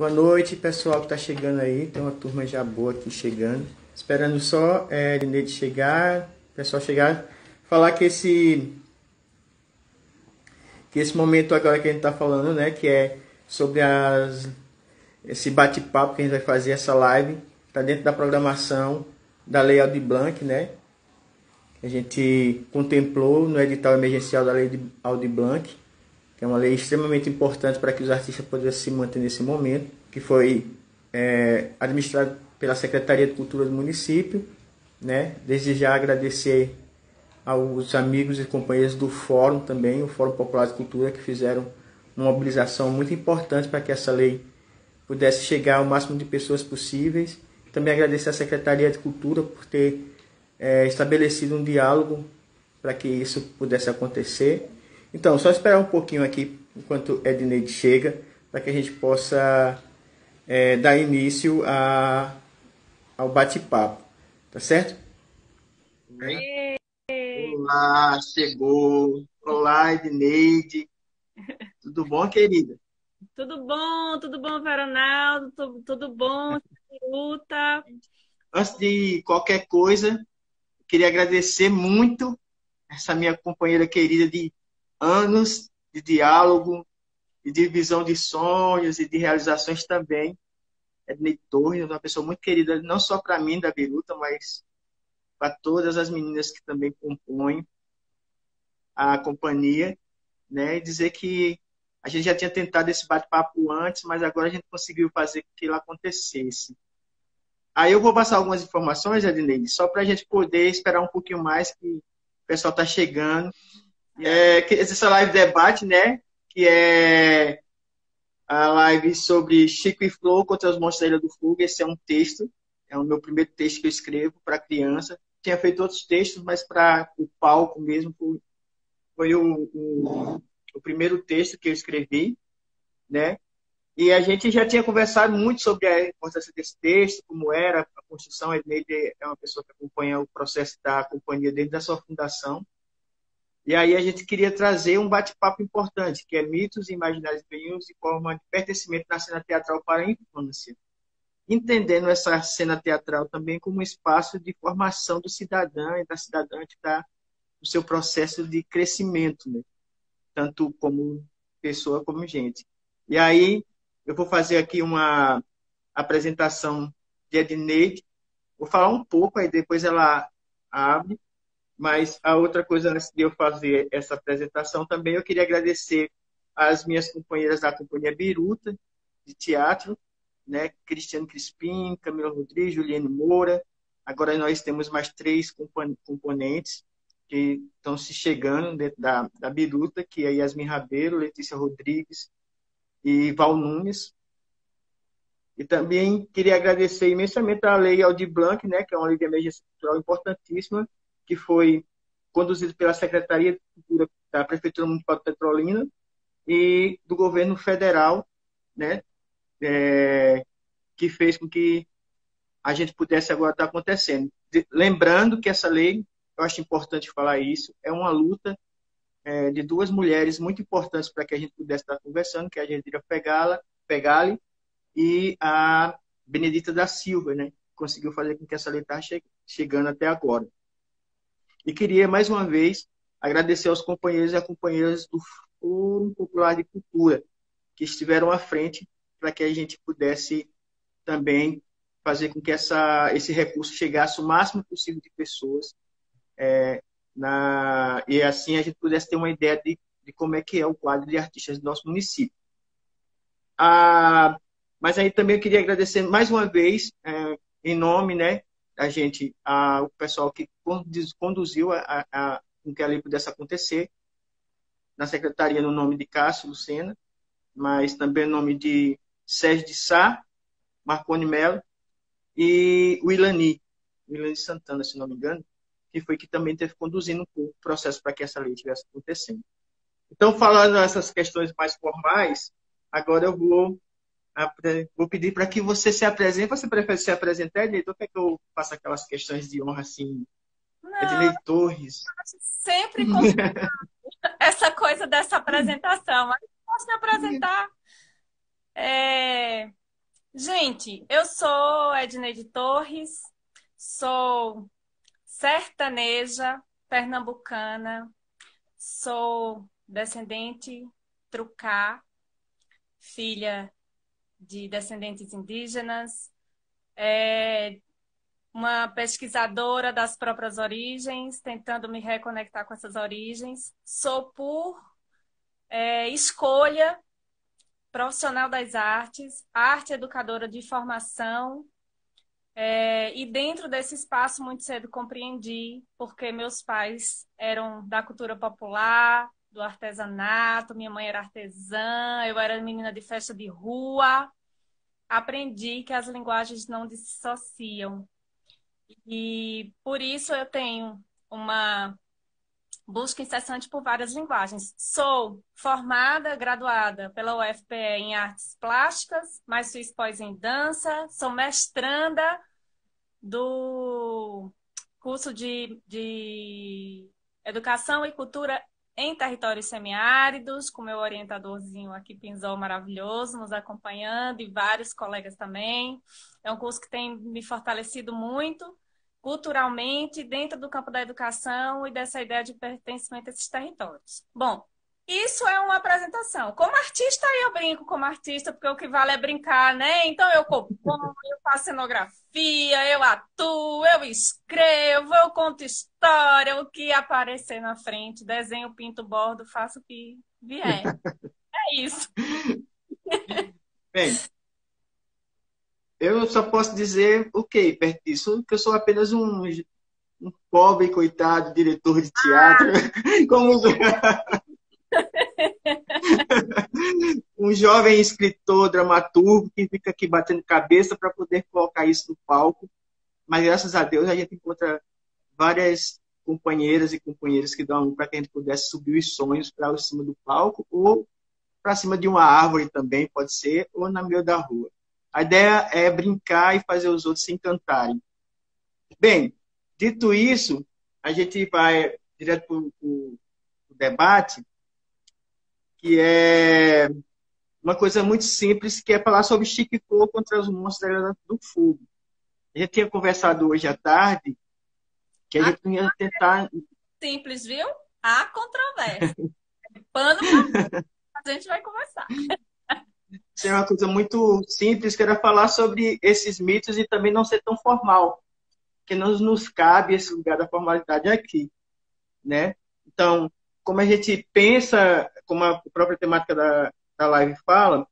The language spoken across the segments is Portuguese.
Boa noite, pessoal que está chegando aí. Tem uma turma já boa aqui chegando. Esperando só Lineide chegar, o pessoal chegar. Falar que esse momento agora que a gente está falando, né, que é sobre esse bate-papo que a gente vai fazer, essa live, está dentro da programação da Lei Aldir Blanc, né? A gente contemplou no edital emergencial da Lei Aldir Blanc, que é uma lei extremamente importante para que os artistas pudessem se manter nesse momento, que foi administrado pela Secretaria de Cultura do município, né? Desde já agradecer aos amigos e companheiros do Fórum também, o Fórum Popular de Cultura, que fizeram uma mobilização muito importante para que essa lei pudesse chegar ao máximo de pessoas possíveis. Também agradecer à Secretaria de Cultura por ter estabelecido um diálogo para que isso pudesse acontecer. Então, só esperar um pouquinho aqui, enquanto Edneide chega, para que a gente possa dar início ao bate-papo. Tá certo? Olá, chegou. Olá, Edneide. Tudo bom, querida? Tudo bom, Veronaldo, tudo bom, luta. Antes de qualquer coisa, queria agradecer muito essa minha companheira querida de anos de diálogo, de divisão de sonhos e de realizações também. Edneide Torres, uma pessoa muito querida, não só para mim, da Biruta, mas para todas as meninas que também compõem a companhia, né? E dizer que a gente já tinha tentado esse bate-papo antes, mas agora a gente conseguiu fazer com que ele acontecesse. Aí eu vou passar algumas informações, Edneide, só para a gente poder esperar um pouquinho mais, que o pessoal está chegando. Essa live debate, né? Que é a live sobre Chico e Flor contra os monstros da Ilha do Fogo. Esse é um texto, é o meu primeiro texto que eu escrevo para criança. Tinha feito outros textos, mas para o palco mesmo foi o primeiro texto que eu escrevi, né? E a gente já tinha conversado muito sobre a importância desse texto, como era a construção. A Edneide é uma pessoa que acompanha o processo da companhia desde a sua fundação. E aí a gente queria trazer um bate-papo importante, que é mitos e imaginários femininos e forma de pertencimento na cena teatral para a infância. Entendendo essa cena teatral também como um espaço de formação do cidadão e da cidadã que está no seu processo de crescimento, né? Tanto como pessoa como gente. E aí eu vou fazer aqui uma apresentação de Edneide, vou falar um pouco, aí depois ela abre. Mas a outra coisa, antes de eu fazer essa apresentação também, eu queria agradecer às minhas companheiras da Companhia Biruta, de teatro, né? Cristiano Crispim, Camila Rodrigues, Juliane Moura. Agora nós temos mais 3 componentes que estão se chegando dentro da Biruta, que é Yasmin Rabeiro, Letícia Rodrigues e Val Nunes. E também queria agradecer imensamente à Lei Aldir Blanc, né, que é uma lei de emergência cultural importantíssima, que foi conduzida pela Secretaria de Cultura da Prefeitura Municipal de Petrolina e do governo federal, né, que fez com que a gente pudesse agora estar acontecendo. Lembrando que essa lei, eu acho importante falar isso, é uma luta de 2 mulheres muito importantes para que a gente pudesse estar conversando, que é a Jandira Fegali e a Benedita da Silva, né? Conseguiu fazer com que essa lei está chegando até agora. E queria, mais uma vez, agradecer aos companheiros e companheiras do Fórum Popular de Cultura, que estiveram à frente para que a gente pudesse também fazer com que esse recurso chegasse o máximo possível de pessoas, e assim a gente pudesse ter uma ideia de como é que é o quadro de artistas do nosso município. Mas aí também eu queria agradecer mais uma vez, em nome, né, da gente, o pessoal que conduziu com que a lei pudesse acontecer, na secretaria no nome de Cássio Lucena, mas também no nome de Sérgio de Sá, Marconi Mello e o Ilani Santana, se não me engano, que foi que também teve conduzindo um pouco o processo para que essa lei estivesse acontecendo. Então, falando essas questões mais formais, agora eu vou pedir para que você se apresente. Você prefere se apresentar, Edneide? Ou quer que eu faça aquelas questões de honra assim? Não, Edneide Torres. sempre com essa coisa dessa apresentação, mas posso me apresentar. É, Gente, eu sou Edneide Torres, sou sertaneja, pernambucana, sou descendente Trucá, filha de descendentes indígenas, uma pesquisadora das próprias origens, tentando me reconectar com essas origens. Sou por escolha profissional das artes, arte educadora de formação. E dentro desse espaço, muito cedo compreendi, porque meus pais eram da cultura popular, do artesanato, minha mãe era artesã, eu era menina de festa de rua. Aprendi que as linguagens não dissociam. E por isso eu tenho uma busca incessante por várias linguagens. Sou formada, graduada pela UFPE em artes plásticas, mas fiz pós em dança, sou mestranda do curso de Educação e Cultura em Territórios Semiáridos, com meu orientadorzinho aqui, Pinzol, maravilhoso, nos acompanhando, e vários colegas também. É um curso que tem me fortalecido muito culturalmente dentro do campo da educação e dessa ideia de pertencimento a esses territórios. Bom, isso é uma apresentação. Como artista, eu brinco como artista, porque o que vale é brincar, né? Então eu componho, eu faço cenografia, eu atuo, eu escrevo, eu conto história, o que aparecer na frente, desenho, pinto, bordo, faço o que vier. É isso. Bem, eu só posso dizer o quê perto disso? Que eu sou apenas um pobre, coitado, diretor de teatro, como um jovem escritor, dramaturgo, que fica aqui batendo cabeça para poder colocar isso no palco. Mas graças a Deus a gente encontra várias companheiras e companheiros que dão para que a gente pudesse subir os sonhos para cima do palco ou para cima de uma árvore também, pode ser, ou na meio da rua. A ideia é brincar e fazer os outros se encantarem. Bem, dito isso, a gente vai direto para o debate, que é uma coisa muito simples, que é falar sobre Chique Flor contra os monstros do fogo. A gente tinha conversado hoje à tarde que a gente ia tentar. Simples, viu? Há controvérsia. Pano pra a gente vai conversar. Ser uma coisa muito simples, que era falar sobre esses mitos e também não ser tão formal, que não nos cabe esse lugar da formalidade aqui, né? Então, como a gente pensa, como a própria temática da live fala,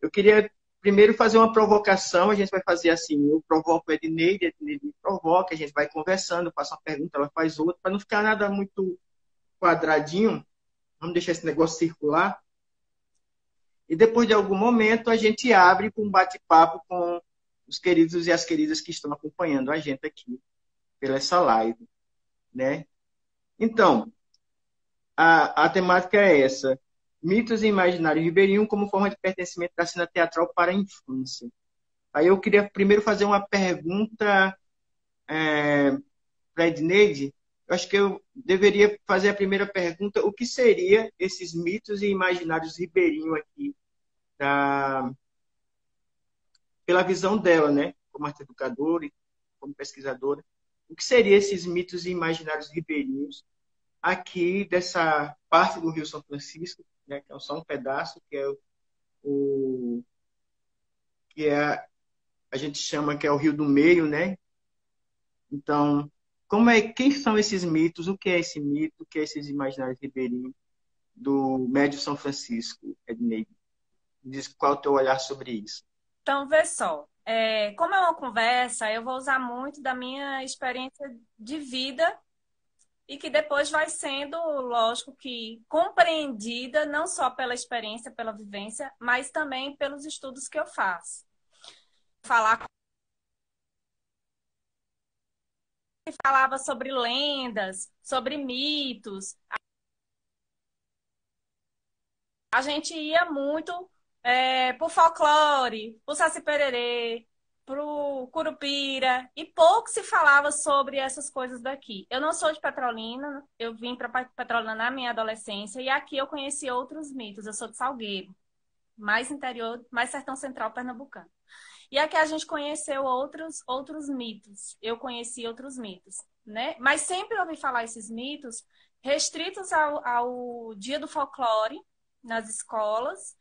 eu queria primeiro fazer uma provocação. A gente vai fazer assim: eu provoco a Edneide, a Edneide me provoca, a gente vai conversando, eu faço uma pergunta, ela faz outra, para não ficar nada muito quadradinho. Vamos deixar esse negócio circular. E depois de algum momento a gente abre com um bate-papo com os queridos e as queridas que estão acompanhando a gente aqui pela essa live, né? Então, a temática é essa: mitos e imaginário ribeirinho como forma de pertencimento da cena teatral para a infância. Aí eu queria primeiro fazer uma pergunta para a Edneide. Eu acho que eu deveria fazer a primeira pergunta: o que seria esses mitos e imaginários ribeirinhos aqui, da, pela visão dela, né? Como arte educadora e como pesquisadora. O que seriam esses mitos e imaginários ribeirinhos aqui dessa parte do Rio São Francisco, né? Que é só um pedaço, que é o que é a gente chama que é o Rio do Meio, né? Então, quem são esses mitos? O que é esse mito? O que é esses imaginários ribeirinhos do Médio São Francisco, Edneide? Diz qual é o teu olhar sobre isso? Então, vê só. Como é uma conversa, eu vou usar muito da minha experiência de vida e que depois vai sendo, lógico, que compreendida não só pela experiência, pela vivência, mas também pelos estudos que eu faço. Falar falava sobre lendas, sobre mitos. A gente ia muito por folclore, por Saci Pererê, pro Curupira, e pouco se falava sobre essas coisas daqui. Eu não sou de Petrolina, eu vim para Petrolina na minha adolescência, e aqui eu conheci outros mitos. Eu sou de Salgueiro. mais interior, mais sertão central pernambucano. E aqui a gente conheceu outros mitos. Eu conheci outros mitos, né? Mas sempre ouvi falar esses mitos restritos ao Dia do Folclore nas escolas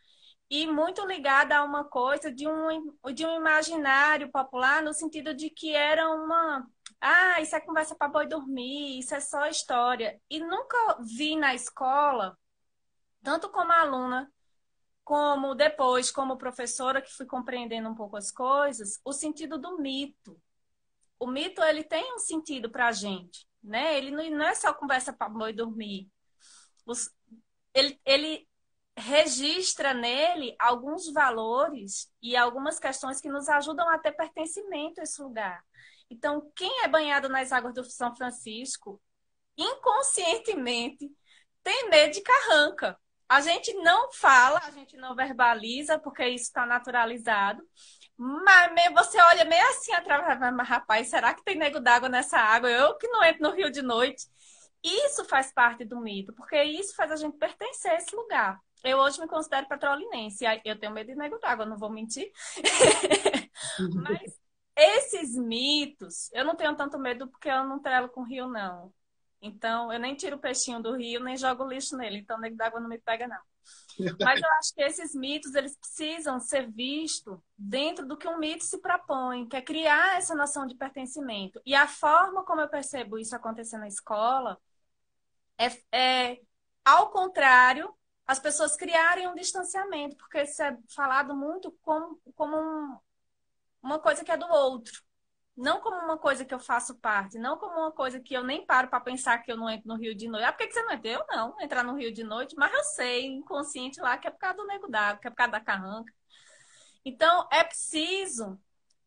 e muito ligada a uma coisa de um imaginário popular no sentido de que era uma... Ah, isso é conversa para boi dormir, isso é só história. E nunca vi na escola, tanto como aluna, como depois, como professora, que fui compreendendo um pouco as coisas, o sentido do mito. O mito, ele tem um sentido para a gente, né? Ele não é só conversa para boi dormir. Ele registra nele alguns valores e algumas questões que nos ajudam a ter pertencimento a esse lugar. Então, quem é banhado nas águas do São Francisco, inconscientemente, tem medo de carranca. A gente não fala, a gente não verbaliza, porque isso está naturalizado. Mas você olha meio assim atrás, mas, rapaz, será que tem nego d'água nessa água? Eu que não entro no rio de noite. Isso faz parte do mito, porque isso faz a gente pertencer a esse lugar. Eu hoje me considero petrolinense. Eu tenho medo de nego d'água, não vou mentir. Mas esses mitos, eu não tenho tanto medo porque eu não trelo com o rio, não. Então, eu nem tiro o peixinho do rio, nem jogo lixo nele. Então, nego d'água não me pega, não. Mas eu acho que esses mitos, eles precisam ser vistos dentro do que um mito se propõe, que é criar essa noção de pertencimento. E a forma como eu percebo isso acontecer na escola ao contrário, as pessoas criarem um distanciamento, porque isso é falado muito como uma coisa que é do outro. Não como uma coisa que eu faço parte, não como uma coisa que eu nem paro para pensar que eu não entro no Rio de noite. Ah, por que você não entra? Eu não, entrar no Rio de noite, mas eu sei, inconsciente lá, que é por causa do nego d'água, que é por causa da carranca. Então, é preciso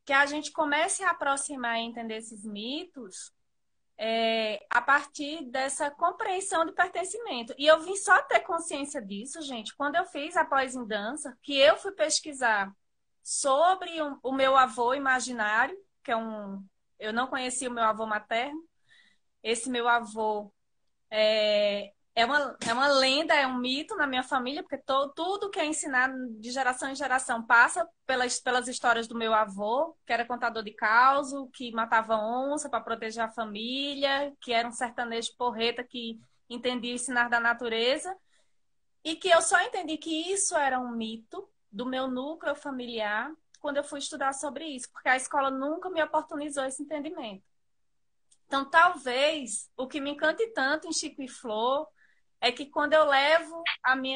que a gente comece a aproximar e entender esses mitos a partir dessa compreensão de pertencimento. E eu vim só ter consciência disso, gente, quando eu fiz a pós em dança, que eu fui pesquisar sobre o meu avô imaginário, que é eu não conhecia o meu avô materno. Esse meu avô é uma lenda, é um mito na minha família, porque tudo que é ensinado de geração em geração passa pelas histórias do meu avô, que era contador de causo, que matava onça para proteger a família, que era um sertanejo porreta que entendia ensinar da natureza, e que eu só entendi que isso era um mito do meu núcleo familiar quando eu fui estudar sobre isso, porque a escola nunca me oportunizou esse entendimento. Então, talvez, o que me encante tanto em Chico e Flor é que quando eu levo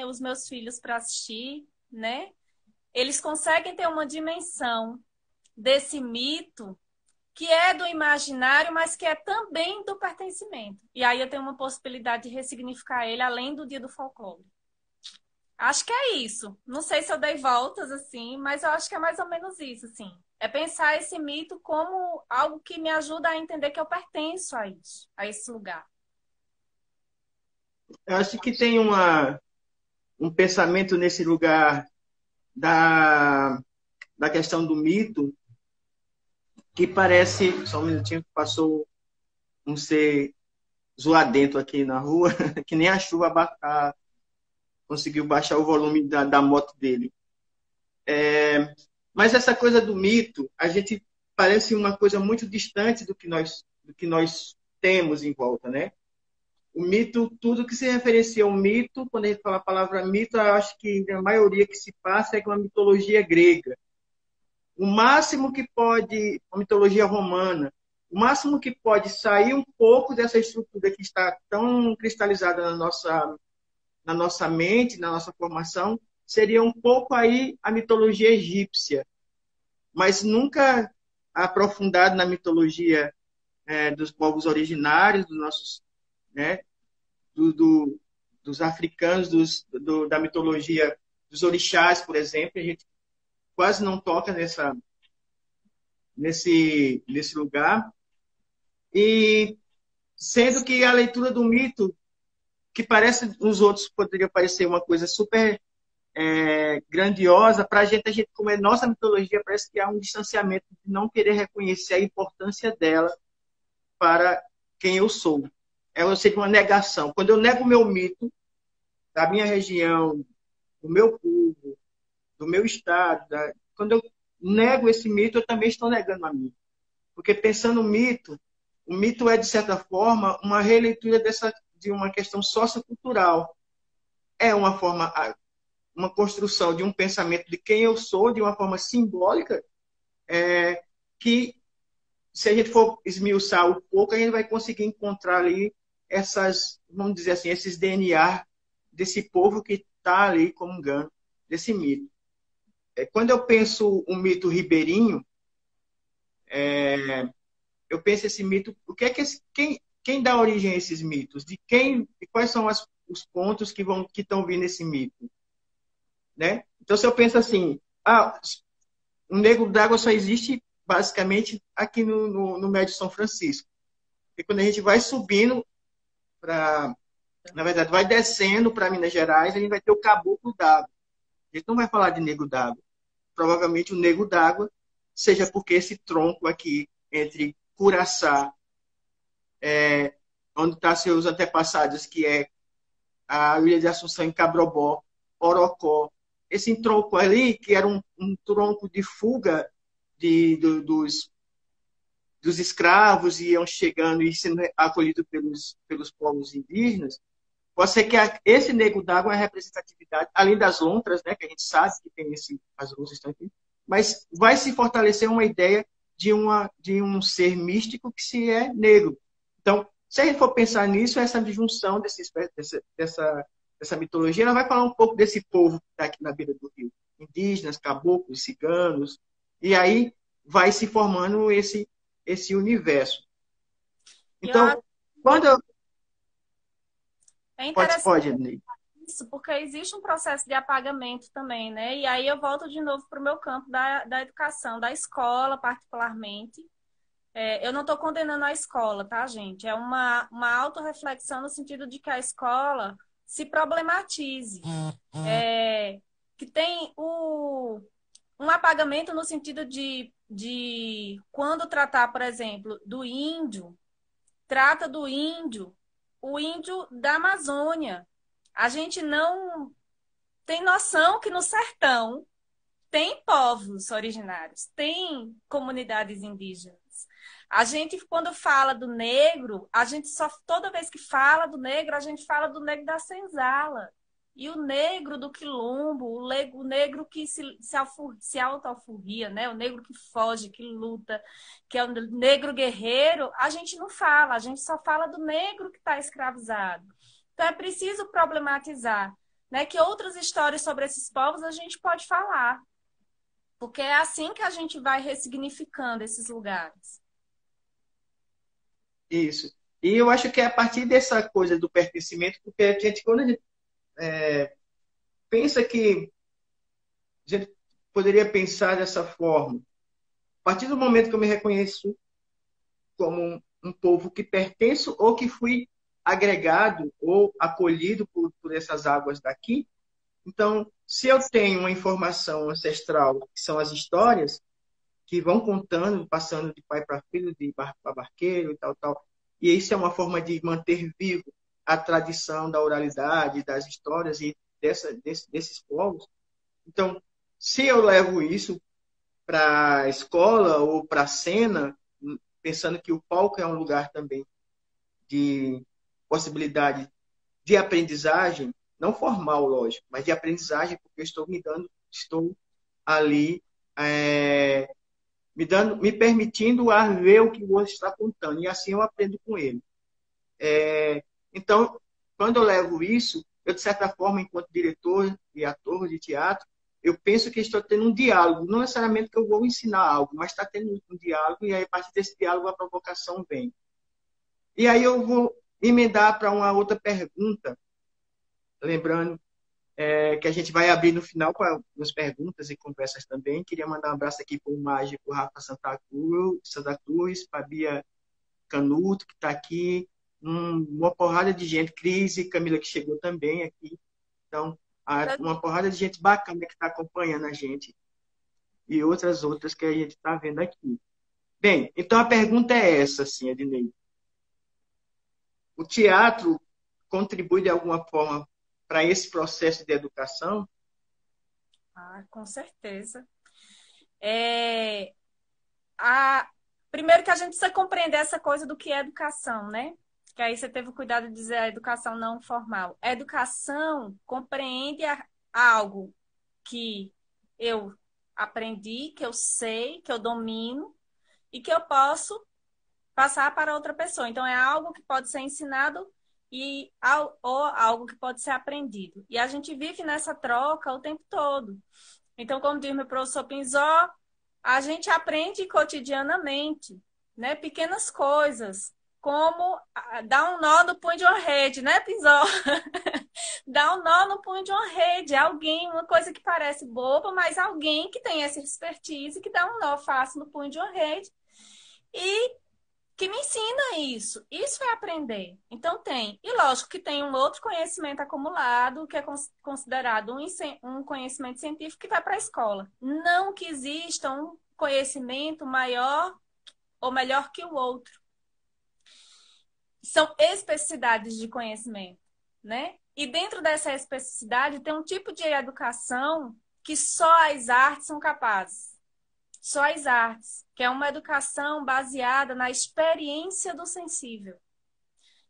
os meus filhos para assistir, né, eles conseguem ter uma dimensão desse mito que é do imaginário, mas que é também do pertencimento. E aí eu tenho uma possibilidade de ressignificar ele além do Dia do Folclore. Acho que é isso. Não sei se eu dei voltas assim, mas eu acho que é mais ou menos isso, assim. É pensar esse mito como algo que me ajuda a entender que eu pertenço a isso, a esse lugar. Eu acho que tem um pensamento nesse lugar da questão do mito que parece... Só um minutinho que passou um ser zoadento aqui na rua, que nem a chuva conseguiu baixar o volume da moto dele. Mas essa coisa do mito, a gente parece uma coisa muito distante do que nós temos em volta, né? O mito, tudo que se referencia ao mito, quando a gente fala a palavra mito, eu acho que a maioria que se passa é com a mitologia grega. O máximo que pode, a mitologia romana, o máximo que pode sair um pouco dessa estrutura que está tão cristalizada na nossa mente, na nossa formação, seria um pouco aí a mitologia egípcia, mas nunca aprofundado na mitologia dos povos originários, dos nossos, né, dos africanos, da mitologia dos orixás, por exemplo. A gente quase não toca nesse lugar. E sendo que a leitura do mito, que parece nos outros poderia parecer uma coisa super grandiosa, para a gente, como é nossa mitologia, parece que há um distanciamento de não querer reconhecer a importância dela para quem eu sou. Seria uma negação. Quando eu nego o meu mito, da minha região, do meu povo, do meu estado. Quando eu nego esse mito, eu também estou negando a mim. Porque pensando no mito, o mito é, de certa forma, uma releitura de uma questão sociocultural. É uma construção de um pensamento de quem eu sou, de uma forma simbólica, que, se a gente for esmiuçar um pouco, a gente vai conseguir encontrar ali vamos dizer assim, esses DNA desse povo que está ali comungando desse mito. Quando eu penso o mito ribeirinho, eu penso esse mito, o que é que quem dá origem a esses mitos? De quais são os pontos que estão vindo nesse mito, né? Então, se eu penso assim, o Negro d'Água só existe basicamente aqui no Médio São Francisco. E quando a gente vai subindo na verdade, vai descendo para Minas Gerais, a gente vai ter o Caboclo d'Água. A gente não vai falar de Negro d'Água. Provavelmente o Negro d'Água seja porque esse tronco aqui entre Curaçá, onde estão seus antepassados, que é a Ilha de Assunção em Cabrobó, Orocó. Esse tronco ali, que era um tronco de fuga dos escravos, iam chegando e sendo acolhidos pelos povos indígenas, pode ser que esse Negro d'Água é a representatividade, além das lontras, né, que a gente sabe que tem as luzes estão aqui, mas vai se fortalecer uma ideia de um ser místico que se é negro. Então, se a gente for pensar nisso, essa disjunção dessa mitologia, ela vai falar um pouco desse povo que está aqui na beira do rio. Indígenas, caboclos, ciganos, e aí vai se formando esse universo. Então, quando eu... É interessante Pode, Ney. isso, porque existe um processo de apagamento também, né? E aí eu volto de novo para o meu campo da educação, da escola, particularmente. Eu não estou condenando a escola, tá, gente? É uma autorreflexão no sentido de que a escola se problematize. Que tem um apagamento no sentido de quando tratar, por exemplo, do índio, trata do índio, o índio da Amazônia. A gente não tem noção que no sertão tem povos originários, tem comunidades indígenas. A gente, quando fala do negro, a gente só, toda vez que fala do negro, a gente fala do negro da senzala. E o negro do quilombo, o negro que se auto-alforria, né? O negro que foge, que luta, que é o negro guerreiro, a gente não fala, a gente só fala do negro que está escravizado. Então é preciso problematizar, né? Que outras histórias sobre esses povos a gente pode falar. Porque é assim que a gente vai ressignificando esses lugares. Isso. E eu acho que é a partir dessa coisa do pertencimento, porque quando a gente pensa que a gente poderia pensar dessa forma, a partir do momento que eu me reconheço como um povo que pertenço ou que fui agregado ou acolhido por essas águas daqui, então, se eu tenho uma informação ancestral, que são as histórias, que vão contando, passando de pai para filho, de barco para barqueiro e tal, tal. E isso é uma forma de manter vivo a tradição da oralidade, das histórias e desses povos. Então, se eu levo isso para a escola ou para a cena, pensando que o palco é um lugar também de possibilidade de aprendizagem, não formal, lógico, mas de aprendizagem, porque eu estou ali me permitindo a ver o que o outro está contando, e assim eu aprendo com ele. Então, quando eu levo isso, eu, de certa forma, enquanto diretor e ator de teatro, eu penso que estou tendo um diálogo, não necessariamente que eu vou ensinar algo, mas está tendo um diálogo, e aí, a partir desse diálogo, a provocação vem. E aí eu vou emendar para uma outra pergunta, lembrando que a gente vai abrir no final para as perguntas e conversas também. Queria mandar um abraço aqui para o mágico Rafa Santa Cruz, para a Bia Canuto, que está aqui, uma porrada de gente, Cris e Camila, que chegou também aqui. Então, uma porrada de gente bacana que está acompanhando a gente e outras que a gente está vendo aqui. Bem, então a pergunta é essa, assim, Ednei. O teatro contribui de alguma forma para esse processo de educação? Ah, com certeza. É, a, primeiro que a gente precisa compreender essa coisa do que é educação, né? Que aí você teve o cuidado de dizer a educação não formal. A educação compreende algo que eu aprendi, que eu sei, que eu domino e que eu posso passar para outra pessoa. Então, é algo que pode ser ensinado ou algo que pode ser aprendido. E a gente vive nessa troca o tempo todo. Então, como diz meu professor Pinzó, a gente aprende cotidianamente, né? Pequenas coisas, como dar um nó no punho de uma rede, né, Pinzó? Dar um nó no punho de uma rede. Alguém, uma coisa que parece boba, mas alguém que tem essa expertise que dá um nó fácil no punho de uma rede e que me ensina isso. Isso é aprender. Então tem. E lógico que tem um outro conhecimento acumulado, que é considerado um conhecimento científico que vai para a escola. Não que exista um conhecimento maior ou melhor que o outro. São especificidades de conhecimento, né? E dentro dessa especificidade tem um tipo de educação que só as artes são capazes. Só as artes, que é uma educação baseada na experiência do sensível.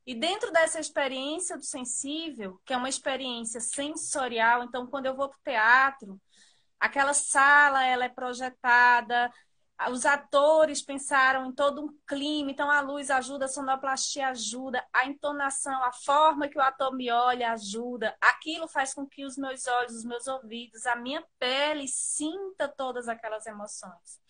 E dentro dessa experiência do sensível, que é uma experiência sensorial, então quando eu vou para o teatro, aquela sala ela é projetada, os atores pensaram em todo um clima, então a luz ajuda, a sonoplastia ajuda, a entonação, a forma que o ator me olha ajuda. Aquilo faz com que os meus olhos, os meus ouvidos, a minha pele sinta todas aquelas emoções.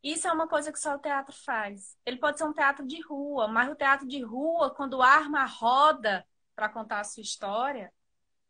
Isso é uma coisa que só o teatro faz. Ele pode ser um teatro de rua, mas o teatro de rua, quando arma a roda para contar a sua história,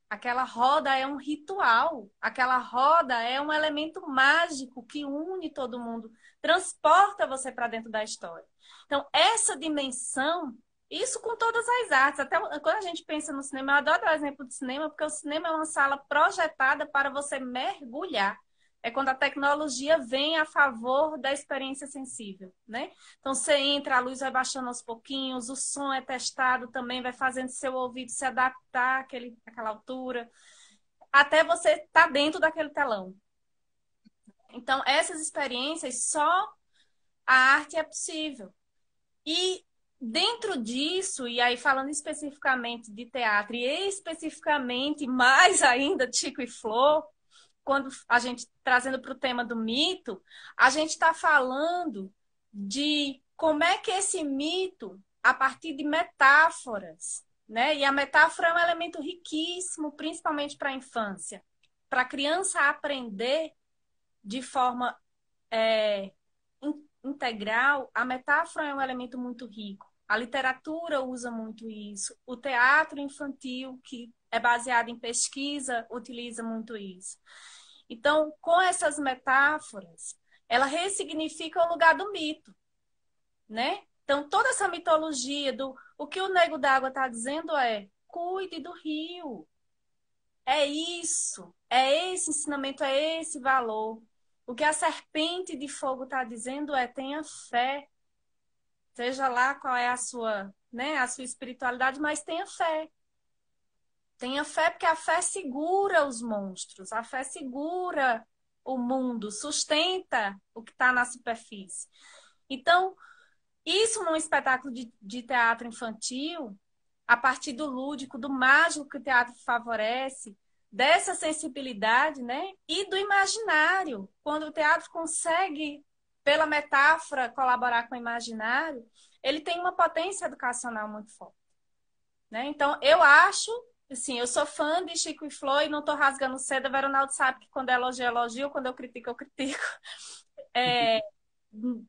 aquela roda é um ritual, aquela roda é um elemento mágico que une todo mundo, transporta você para dentro da história. Então, essa dimensão, isso com todas as artes, até quando a gente pensa no cinema, eu adoro dar o exemplo do cinema, porque o cinema é uma sala projetada para você mergulhar. É quando a tecnologia vem a favor da experiência sensível, né? Então, você entra, a luz vai baixando aos pouquinhos, o som é testado também, vai fazendo seu ouvido se adaptar àquela altura, até você estar dentro daquele telão. Então, essas experiências, só a arte é possível. E dentro disso, e aí falando especificamente de teatro, e especificamente mais ainda de Chico e Flor, quando a gente trazendo para o tema do mito, a gente está falando de como é que esse mito, a partir de metáforas, né? E a metáfora é um elemento riquíssimo, principalmente para a infância, para a criança aprender de forma integral. A metáfora é um elemento muito rico. A literatura usa muito isso. O teatro infantil, que é baseado em pesquisa, utiliza muito isso. Então, com essas metáforas, ela ressignifica o lugar do mito, né? Então, toda essa mitologia do o que o Nego d'Água está dizendo é: cuide do rio. É isso, é esse ensinamento, é esse valor. O que a serpente de fogo está dizendo é: tenha fé. Seja lá qual é a sua, né, a sua espiritualidade, mas tenha fé. Tenha fé, porque a fé segura os monstros, a fé segura o mundo, sustenta o que está na superfície. Então, isso num espetáculo de teatro infantil, a partir do lúdico, do mágico que o teatro favorece, dessa sensibilidade, né? E do imaginário. Quando o teatro consegue, pela metáfora, colaborar com o imaginário, ele tem uma potência educacional muito forte. Né? Então, eu acho, assim, eu sou fã de Chico e Flor e não estou rasgando seda. A Veronaldo sabe que quando eu elogio, quando eu critico, eu critico. É,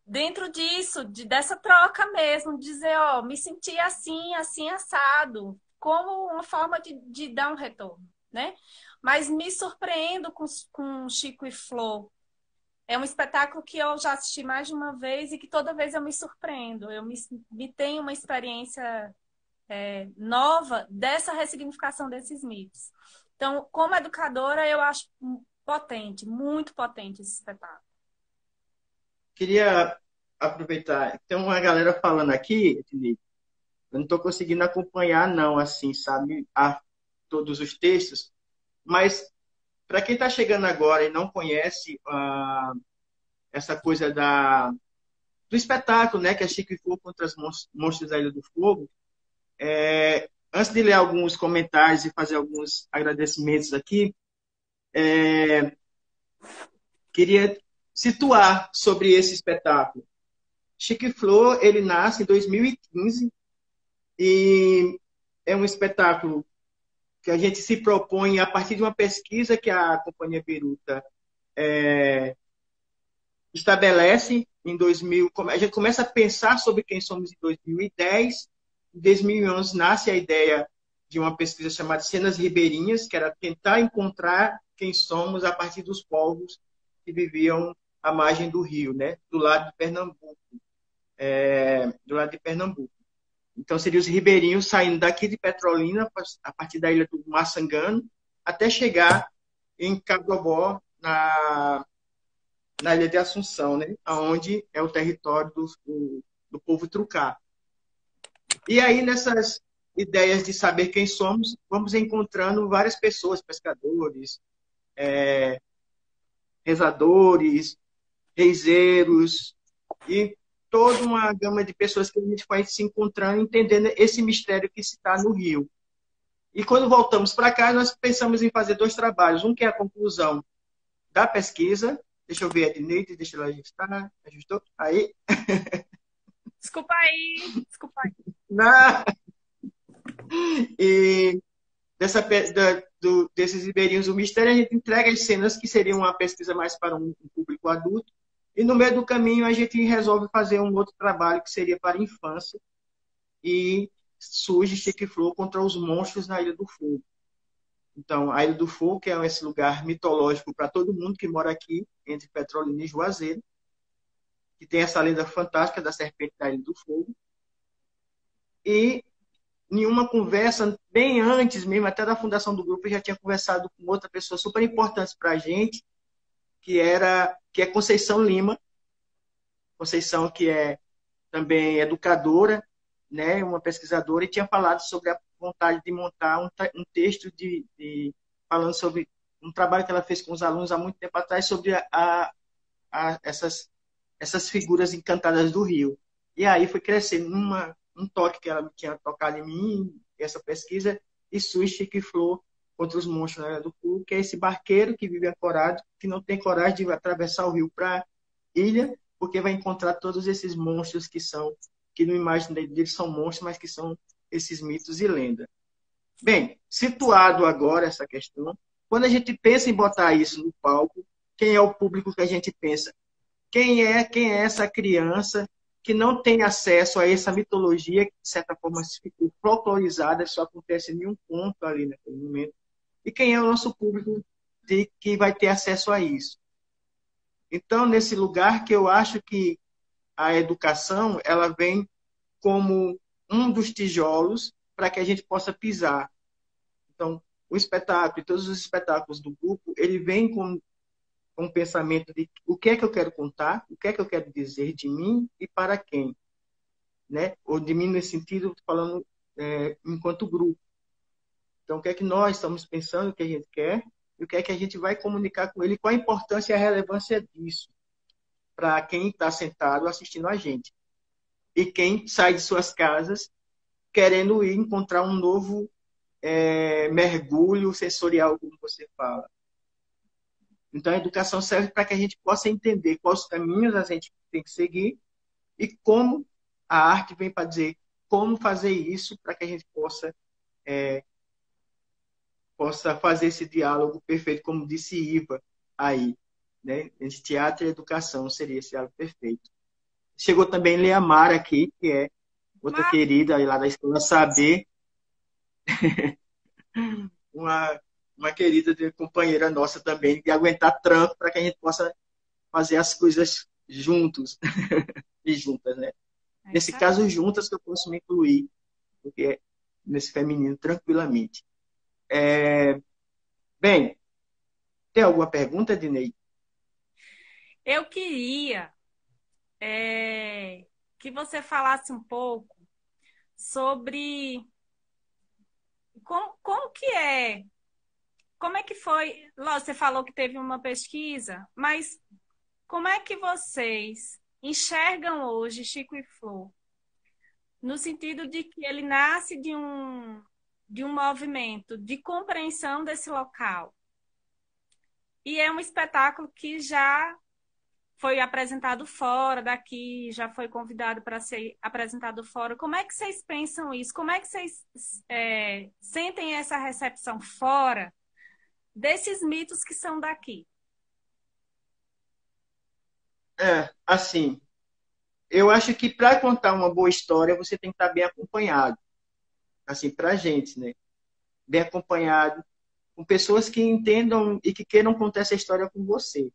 dentro disso, dessa troca mesmo, dizer, ó, me senti assim, assim, assado, como uma forma de dar um retorno, né? Mas me surpreendo com Chico e Flor. É um espetáculo que eu já assisti mais de uma vez e que toda vez eu me surpreendo. Eu me tenho uma experiência nova dessa ressignificação desses mitos. Então, como educadora, eu acho potente, muito potente esse espetáculo. Queria aproveitar, tem uma galera falando aqui, Felipe, eu não estou conseguindo acompanhar, não, assim, sabe, todos os textos, mas para quem está chegando agora e não conhece essa coisa do espetáculo, né, que é Chico e Fogo contra os monstros da Ilha do Fogo, antes de ler alguns comentários e fazer alguns agradecimentos aqui, queria situar sobre esse espetáculo. Chico e Flor, ele nasce em 2015 e é um espetáculo que a gente se propõe a partir de uma pesquisa que a Companhia Biruta estabelece em 2000. A gente começa a pensar sobre quem somos em 2010. Em 2011 nasce a ideia de uma pesquisa chamada Cenas Ribeirinhas, que era tentar encontrar quem somos a partir dos povos que viviam à margem do rio, né? Do lado de Pernambuco. Do lado de Pernambuco. Então, seriam os ribeirinhos saindo daqui de Petrolina, a partir da ilha do Maçangano, até chegar em Cabobó, na ilha de Assunção, né? Onde é o território do povo Trucá. E aí, nessas ideias de saber quem somos, vamos encontrando várias pessoas, pescadores, rezadores, reizeiros, e toda uma gama de pessoas que a gente vai se encontrando, entendendo esse mistério que se está no Rio. E quando voltamos para cá, nós pensamos em fazer 2 trabalhos. Um que é a conclusão da pesquisa. Deixa eu ver a Edneide, deixa ela ajustar. Ajustou? Aí. Desculpa aí, desculpa aí. Na... E desses ribeirinhos, o mistério, a gente entrega as cenas que seriam uma pesquisa mais para um público adulto. E no meio do caminho, a gente resolve fazer um outro trabalho que seria para a infância. E surge Chico e Flor contra os monstros na Ilha do Fogo. Então, a Ilha do Fogo, que é esse lugar mitológico para todo mundo que mora aqui, entre Petrolina e Juazeiro, que tem essa lenda fantástica da serpente da Ilha do Fogo. E em uma conversa, bem antes mesmo, até da fundação do grupo, eu já tinha conversado com outra pessoa super importante para a gente, que é Conceição Lima. Conceição, que é também educadora, né, uma pesquisadora, e tinha falado sobre a vontade de montar um texto falando sobre um trabalho que ela fez com os alunos há muito tempo atrás sobre essas figuras encantadas do Rio. E aí foi crescendo um toque que ela tinha tocado em mim, essa pesquisa, e surge Chico e Flor contra os monstros na Ilha do Fogo, que é esse barqueiro que vive ancorado, que não tem coragem de atravessar o rio para a ilha, porque vai encontrar todos esses monstros que no imagem deles são monstros, mas que são esses mitos e lendas. Bem, situado agora essa questão, quando a gente pensa em botar isso no palco, quem é o público que a gente pensa? Quem é essa criança que não tem acesso a essa mitologia que, de certa forma, ficou folclorizada, só acontece em um ponto ali naquele momento? E quem é o nosso público que vai ter acesso a isso? Então, nesse lugar que eu acho que a educação ela vem como um dos tijolos para que a gente possa pisar. Então, o espetáculo, todos os espetáculos do grupo, ele vem com um pensamento de o que é que eu quero contar, o que é que eu quero dizer de mim e para quem, né? Ou de mim nesse sentido, falando enquanto grupo. Então, o que é que nós estamos pensando, o que a gente quer e o que é que a gente vai comunicar com ele, qual a importância e a relevância disso para quem está sentado assistindo a gente. E quem sai de suas casas querendo ir encontrar um novo mergulho sensorial, como você fala. Então, a educação serve para que a gente possa entender quais caminhos a gente tem que seguir e como a arte vem para dizer como fazer isso para que a gente possa fazer esse diálogo perfeito, como disse Iva aí. Né? Entre teatro e educação seria esse diálogo perfeito. Chegou também Leamara aqui, que é outra querida lá da Escola Saber, uma querida companheira nossa também, de aguentar tranco para que a gente possa fazer as coisas juntos e juntas, né? Nesse caso, juntas que eu posso me incluir, porque é nesse feminino, tranquilamente. Bem, tem alguma pergunta, Dinei? Eu queria que você falasse um pouco sobre como que é como é que foi? Lógico, você falou que teve uma pesquisa, mas como é que vocês enxergam hoje Chico e Flor? No sentido de que ele nasce de um movimento de compreensão desse local. E é um espetáculo que já foi apresentado fora daqui, já foi convidado para ser apresentado fora. Como é que vocês pensam isso? Como é que vocês sentem essa recepção fora desses mitos que são daqui? Assim, eu acho que para contar uma boa história, você tem que estar bem acompanhado. Assim, para a gente, né? Bem acompanhado, com pessoas que entendam e que queiram contar essa história com você,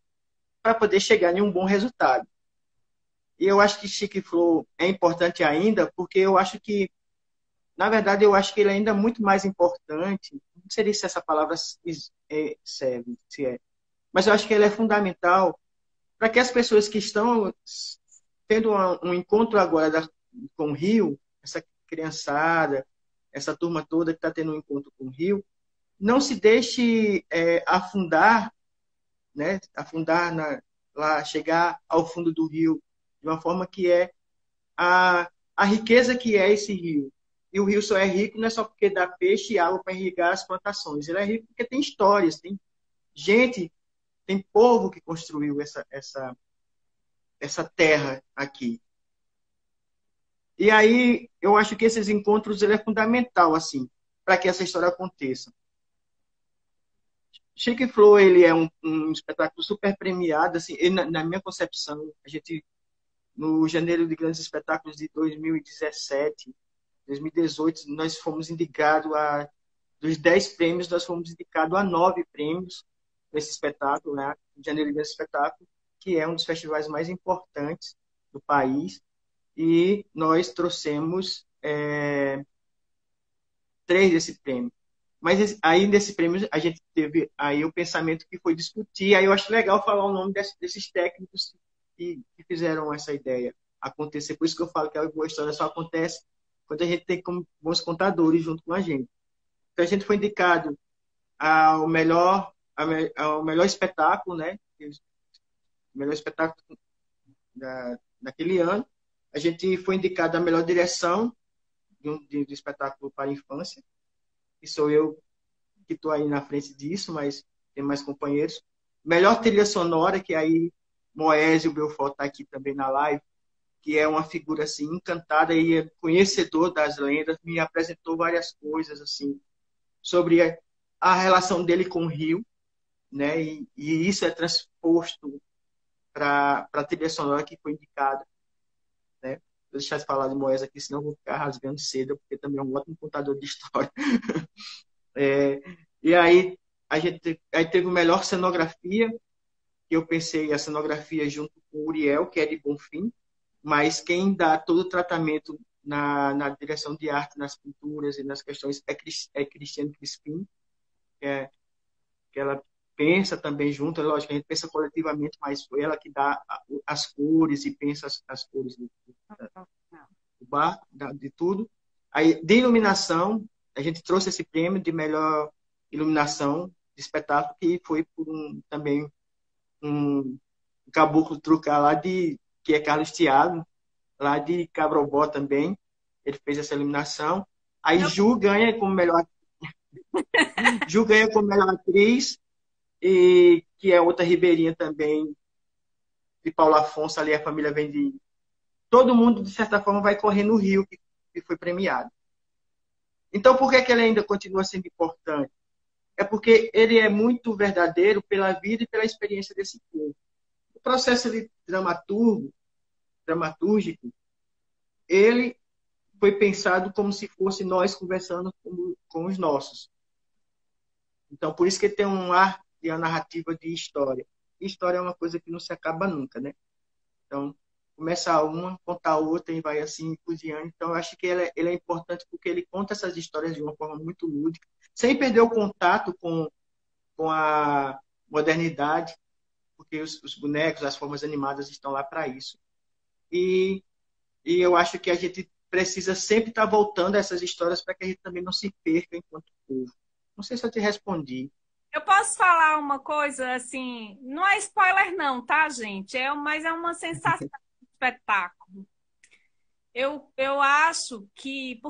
para poder chegar em um bom resultado. E eu acho que Chique Flow é importante ainda, porque eu acho que, na verdade, eu acho que ele é ainda muito mais importante. Não sei se essa palavra serve, se é. Mas eu acho que ele é fundamental para que as pessoas que estão tendo um encontro agora com o Rio, essa criançada, essa turma toda que está tendo um encontro com o Rio, não se deixe afundar, né? Afundar lá, chegar ao fundo do rio de uma forma que é a riqueza que é esse rio. E o rio só é rico não é só porque dá peixe e água para irrigar as plantações. Ele é rico porque tem histórias, tem gente, tem povo que construiu essa terra aqui. E aí eu acho que esses encontros ele é fundamental assim para que essa história aconteça. Chique Flow, ele é um espetáculo super premiado, assim, na minha concepção, a gente, no Janeiro de Grandes Espetáculos de 2017, 2018, nós fomos indicados dos 10 prêmios, nós fomos indicados a 9 prêmios desse espetáculo, né? Janeiro de Grandes Espetáculos, que é um dos festivais mais importantes do país, e nós trouxemos 3 desse prêmio. Mas aí nesse prêmio a gente teve aí o pensamento que foi discutir. Aí eu acho legal falar o nome desses técnicos que fizeram essa ideia acontecer. Por isso que eu falo que a boa história só acontece quando a gente tem como bons contadores junto com a gente. Então a gente foi indicado ao melhor espetáculo, né? O melhor espetáculo daquele ano. A gente foi indicado a melhor direção de espetáculo para a infância. Que sou eu que estou aí na frente disso, mas tem mais companheiros. Melhor trilha sonora, que aí Moésio Belfort está aqui também na live, que é uma figura assim encantada e é conhecedor das lendas, me apresentou várias coisas assim sobre a relação dele com o Rio, né? E isso é transposto para a trilha sonora que foi indicada, né? Vou deixar de falar de Moésio aqui, senão eu vou ficar rasgando cedo, porque também é um ótimo contador de história. E aí aí teve o melhor cenografia, que eu pensei a cenografia junto com o Uriel, que é de Bonfim, mas quem dá todo o tratamento na direção de arte, nas pinturas e nas questões é Cristiane Crispim, que ela pensa também junto, lógico, a gente pensa coletivamente, mas foi ela que dá as cores e pensa as cores do bar, de tudo. Aí, de iluminação, a gente trouxe esse prêmio de melhor iluminação de espetáculo, que foi por também um caboclo trucar lá que é Carlos Thiago, lá de Cabrobó também. Ele fez essa iluminação. Aí Ju ganha como melhor atriz, e que é outra ribeirinha também, de Paulo Afonso, ali a família vem de. Todo mundo, de certa forma, vai correr no Rio, que foi premiado. Então, por que ele ainda continua sendo importante? É porque ele é muito verdadeiro pela vida e pela experiência desse povo. O processo dramatúrgico, ele foi pensado como se fosse nós conversando com os nossos. Então, por isso que tem um ar e a narrativa de história. E história é uma coisa que não se acaba nunca, né? Então, começa uma, conta a outra e vai assim por diante. Então, eu acho que ele é importante porque ele conta essas histórias de uma forma muito lúdica, sem perder o contato com a modernidade, porque os bonecos, as formas animadas estão lá para isso. E eu acho que a gente precisa sempre estar voltando a essas histórias para que a gente também não se perca enquanto povo. Não sei se eu te respondi. Eu posso falar uma coisa assim, não é spoiler não, tá, gente? Mas é uma sensação de espetáculo. Eu acho que,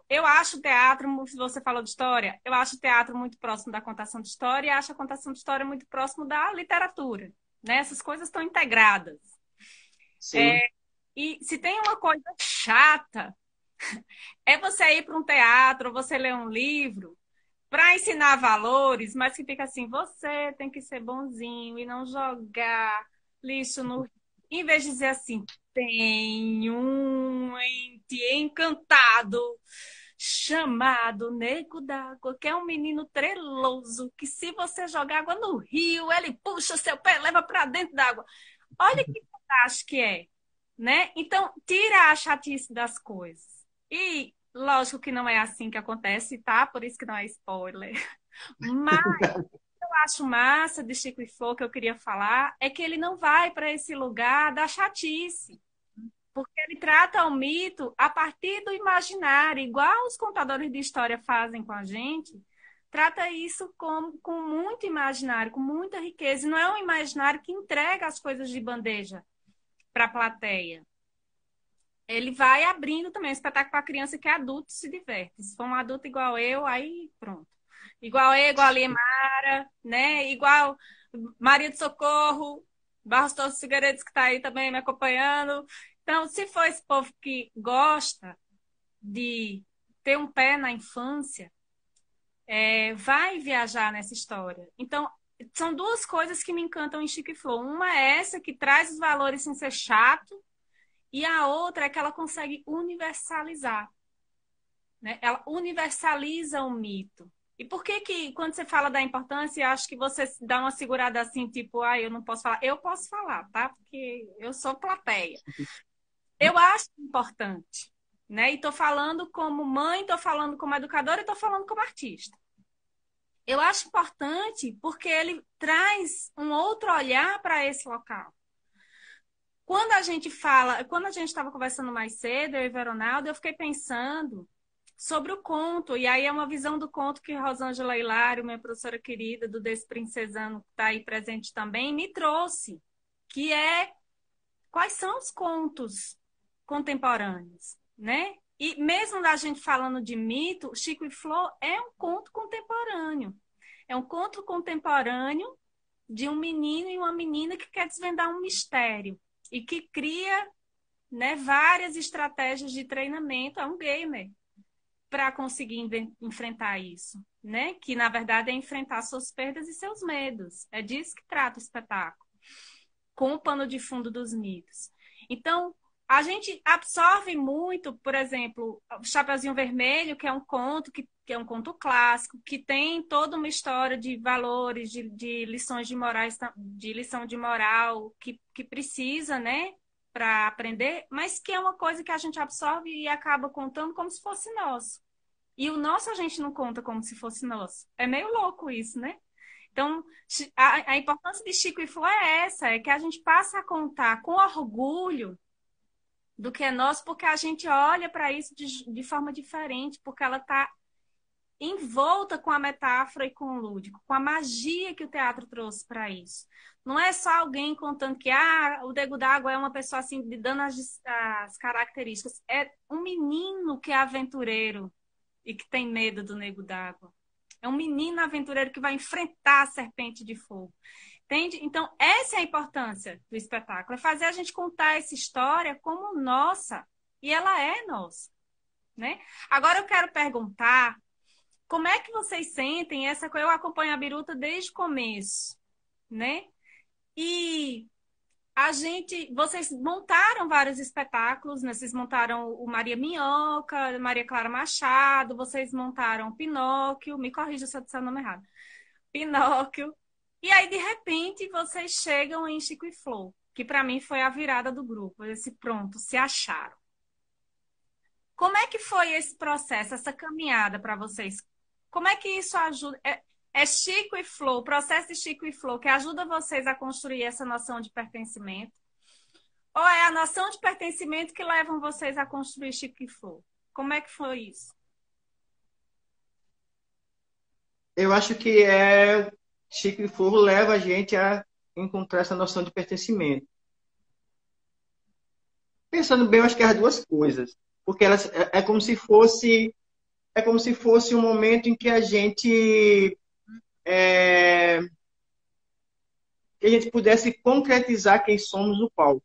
eu acho o teatro, se você falou de história, eu acho o teatro muito próximo da contação de história e acho a contação de história muito próximo da literatura, né? Essas coisas estão integradas. Sim. E se tem uma coisa chata, é você ir para um teatro, você ler um livro para ensinar valores, mas que fica assim, você tem que ser bonzinho e não jogar lixo no rio. Em vez de dizer assim, tem um ente encantado chamado Nego d'Água, que é um menino treloso, que se você jogar água no rio, ele puxa seu pé, leva para dentro d'água. Olha que fantástico que é, né? Então, tira a chatice das coisas. E lógico que não é assim que acontece, tá? Por isso que não é spoiler. Mas eu acho massa de Chico e Flor que eu queria falar é que ele não vai para esse lugar da chatice, porque ele trata o mito a partir do imaginário, igual os contadores de história fazem com a gente. Trata isso com muito imaginário, com muita riqueza. E não é um imaginário que entrega as coisas de bandeja para a plateia. Ele vai abrindo também um espetáculo para criança que é adulto se diverte. Se for um adulto igual eu, aí pronto. Igual eu, igual a Limara, né? Igual Maria de Socorro, Barros Torres Figueiredo, que está aí também me acompanhando. Então, se for esse povo que gosta de ter um pé na infância, vai viajar nessa história. Então, são duas coisas que me encantam em Chico e Flor. Uma é essa, que traz os valores sem ser chato, e a outra é que ela consegue universalizar, né? Ela universaliza o mito. E por que que, quando você fala da importância, eu acho que você dá uma segurada assim, tipo, eu não posso falar. Eu posso falar, tá? Porque eu sou plateia. Eu acho importante, né? E tô falando como mãe, tô falando como educadora e tô falando como artista. Eu acho importante porque ele traz um outro olhar para esse local. Quando a gente estava conversando mais cedo, eu e Veronaldo, eu fiquei pensando sobre o conto, e aí é uma visão do conto que Rosângela Hilário, minha professora querida do Desprincesando, que está aí presente também, me trouxe, que é quais são os contos contemporâneos, né? E mesmo da gente falando de mito, Chico e Flor é um conto contemporâneo. É um conto contemporâneo de um menino e uma menina que quer desvendar um mistério e que cria, né, várias estratégias de treinamento. É um gamer para conseguir enfrentar isso, né? Que na verdade é enfrentar suas perdas e seus medos. É disso que trata o espetáculo, com o pano de fundo dos mitos. Então, a gente absorve muito, por exemplo, o Chapeuzinho Vermelho, que é um conto que é um conto clássico, que tem toda uma história de valores, de lições de morais, de lição de moral que precisa, né, para aprender, mas que é uma coisa que a gente absorve e acaba contando como se fosse nosso. E o nosso a gente não conta como se fosse nosso. É meio louco isso, né? Então, a importância de Chico e Flor é essa, é que a gente passa a contar com orgulho do que é nosso, porque a gente olha para isso de forma diferente, porque ela está envolta com a metáfora e com o lúdico, com a magia que o teatro trouxe para isso. Não é só alguém contando que o Nego d'Água é uma pessoa assim, dando as características. É um menino que é aventureiro e que tem medo do Nego d'Água. É um menino aventureiro que vai enfrentar a serpente de fogo. Entende? Então, essa é a importância do espetáculo. É fazer a gente contar essa história como nossa. E ela é nossa. Né? Agora eu quero perguntar como é que vocês sentem essa coisa? Eu acompanho a Biruta desde o começo, né? E vocês montaram vários espetáculos, né? Vocês montaram o Maria Minhoca, Maria Clara Machado, vocês montaram Pinóquio, me corrija se eu disser o nome errado. Pinóquio. E aí, de repente, vocês chegam em Chico e Flor, que para mim foi a virada do grupo. Eu disse, pronto, se acharam. Como é que foi esse processo, essa caminhada para vocês? Como é que isso ajuda? É Chico e Flor, o processo de Chico e Flor, que ajuda vocês a construir essa noção de pertencimento? Ou é a noção de pertencimento que levam vocês a construir Chico e Flor? Como é que foi isso? eu acho que Chico e Fogo leva a gente a encontrar essa noção de pertencimento. Pensando bem, eu acho que é as duas coisas, porque elas é como se fosse um momento em é, que a gente pudesse concretizar quem somos no palco.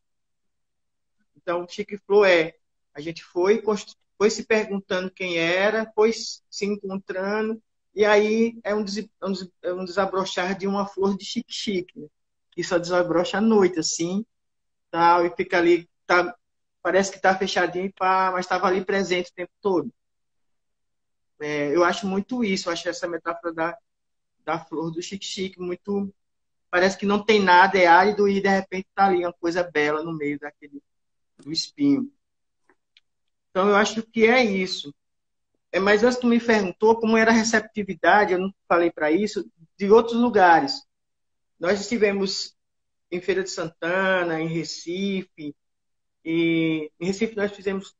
Então, Chico e Flor a gente foi se perguntando quem era, foi se encontrando, e aí é um desabrochar de uma flor de chique-chique, né? Que só desabrocha à noite, assim, tal, e fica ali, parece que está fechadinho, pá, mas estava ali presente o tempo todo. Eu acho muito isso, eu acho essa metáfora da flor do chique-chique muito. Parece que não tem nada, é árido, e de repente está ali uma coisa bela no meio do espinho. Então, eu acho que é isso. Mas antes tu me perguntou como era a receptividade, eu não falei para isso, de outros lugares. Nós estivemos em Feira de Santana, em Recife, e em Recife nós fizemos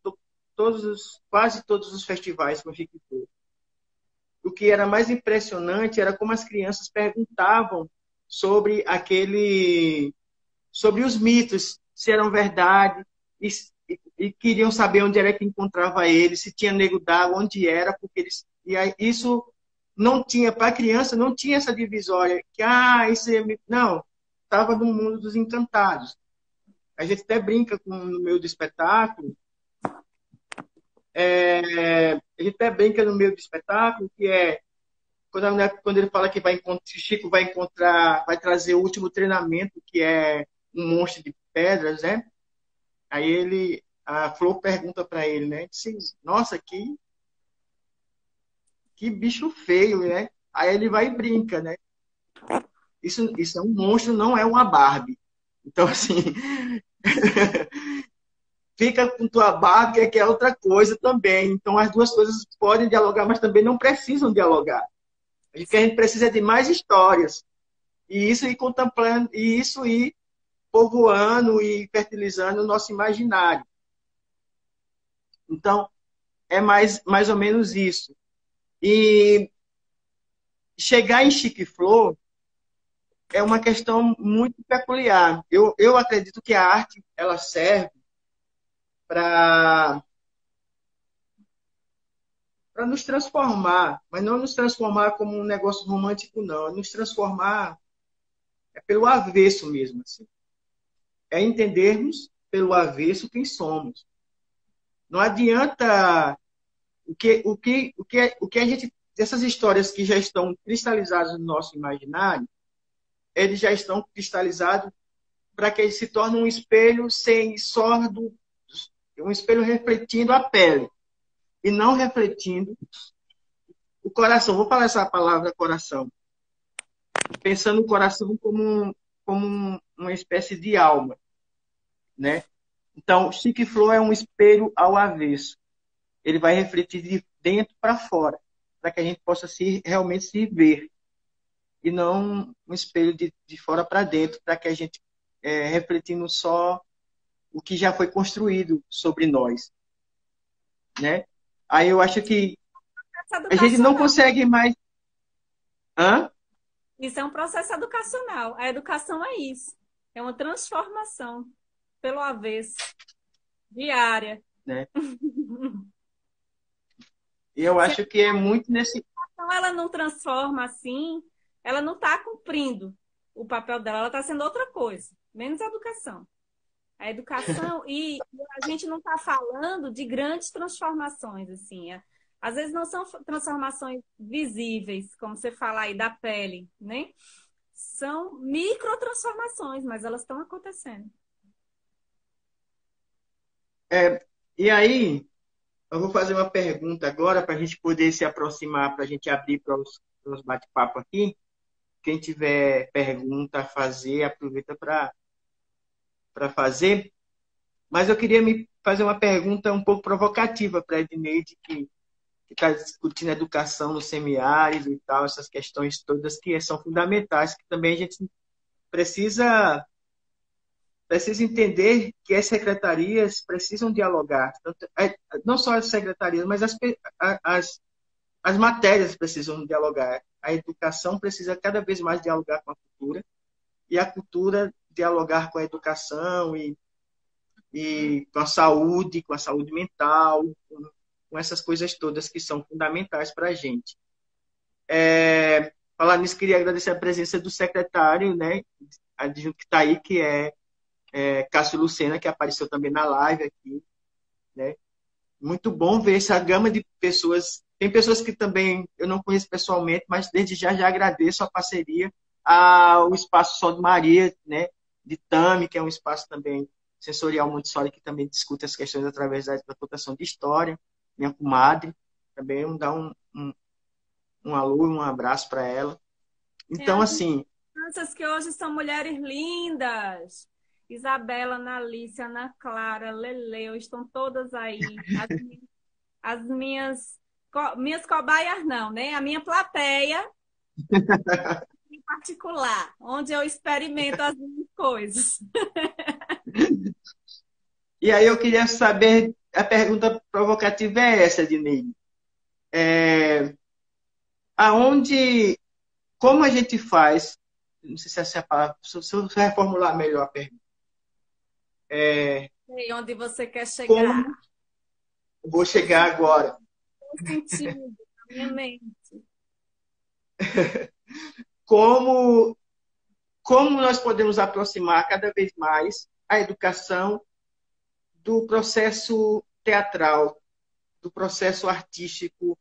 quase todos os festivais com Chico Flor. O que era mais impressionante era como as crianças perguntavam sobre sobre os mitos, se eram verdade, e queriam saber onde era que encontrava ele, se tinha nego d'água, onde era, porque e aí, isso não tinha, para a criança, não tinha essa divisória, que, isso é, não, estava no mundo dos encantados. A gente até brinca no meio do espetáculo, a gente até brinca no meio do espetáculo, que quando ele fala que Chico vai encontrar, vai trazer o último treinamento, que é um monstro de pedras, né? Aí a Flor pergunta para ele, né? Disse, nossa, que bicho feio, né? Aí ele vai e brinca, né? Isso é um monstro, não é uma Barbie. Então, assim, fica com tua Barbie, que é outra coisa também. Então, as duas coisas podem dialogar, mas também não precisam dialogar. O que a gente precisa é de mais histórias. E isso ir contemplando, e isso ir povoando e fertilizando o nosso imaginário. Então, é mais ou menos isso. E chegar em Chico e Flor é uma questão muito peculiar. Eu acredito que a arte ela serve para nos transformar, mas não nos transformar como um negócio romântico, não. É nos transformar pelo avesso mesmo. Assim. É entendermos pelo avesso quem somos. Não adianta o que a gente, essas histórias que já estão cristalizadas no nosso imaginário, eles já estão cristalizados para que ele se torne um espelho sem sordo, um espelho refletindo a pele e não refletindo o coração. Vou falar essa palavra coração, pensando o coração como uma espécie de alma, né? Então, Chico e Flor é um espelho ao avesso. Ele vai refletir de dentro para fora, para que a gente possa realmente se ver e não um espelho de fora para dentro, para que a gente refletindo só o que já foi construído sobre nós, né? Aí eu acho que a gente não consegue mais. Hã? Isso é um processo educacional. A educação é isso. É uma transformação pelo avesso, diária. Né? E eu acho que é muito nesse. Então, ela não transforma assim, ela não está cumprindo o papel dela, ela está sendo outra coisa, menos educação. A educação, e a gente não está falando de grandes transformações, assim. Às vezes não são transformações visíveis, como você fala aí da pele, né? São microtransformações, mas elas estão acontecendo. E aí, eu vou fazer uma pergunta agora para a gente poder se aproximar, para a gente abrir para os bate-papo aqui. Quem tiver pergunta a fazer, aproveita para fazer. Mas eu queria me fazer uma pergunta um pouco provocativa para a Edneide, que está discutindo educação no semiárido e tal, essas questões todas que são fundamentais, que também a gente precisa entender que as secretarias precisam dialogar. Não só as secretarias, mas as matérias precisam dialogar. A educação precisa cada vez mais dialogar com a cultura, e a cultura dialogar com a educação e com a saúde mental, com essas coisas todas que são fundamentais para a gente. Falar nisso, queria agradecer a presença do secretário, né, adjunto que está aí, que é Cássio Lucena, que apareceu também na live aqui, né? Muito bom ver essa gama de pessoas. Tem pessoas que também eu não conheço pessoalmente, mas desde já agradeço a parceria ao Espaço Sol de Maria, né, de Tami, que é um espaço também sensorial Montessori, que também discute as questões através da contação de história. Minha comadre, também dar um alô e um abraço para ela. Então, assim... crianças que hoje são mulheres lindas. Isabela, Ana Alice, Ana Clara, Leleu, estão todas aí. As minhas cobaias não, né? A minha plateia em particular, onde eu experimento as minhas coisas. E aí eu queria saber, a pergunta provocativa é essa, Dinei. Como a gente faz, não sei se essa é a palavra, se eu reformular melhor a pergunta. Sei onde você quer chegar. Como vou chegar agora? Estou sentindo na minha mente. Como nós podemos aproximar cada vez mais a educação do processo teatral, do processo artístico,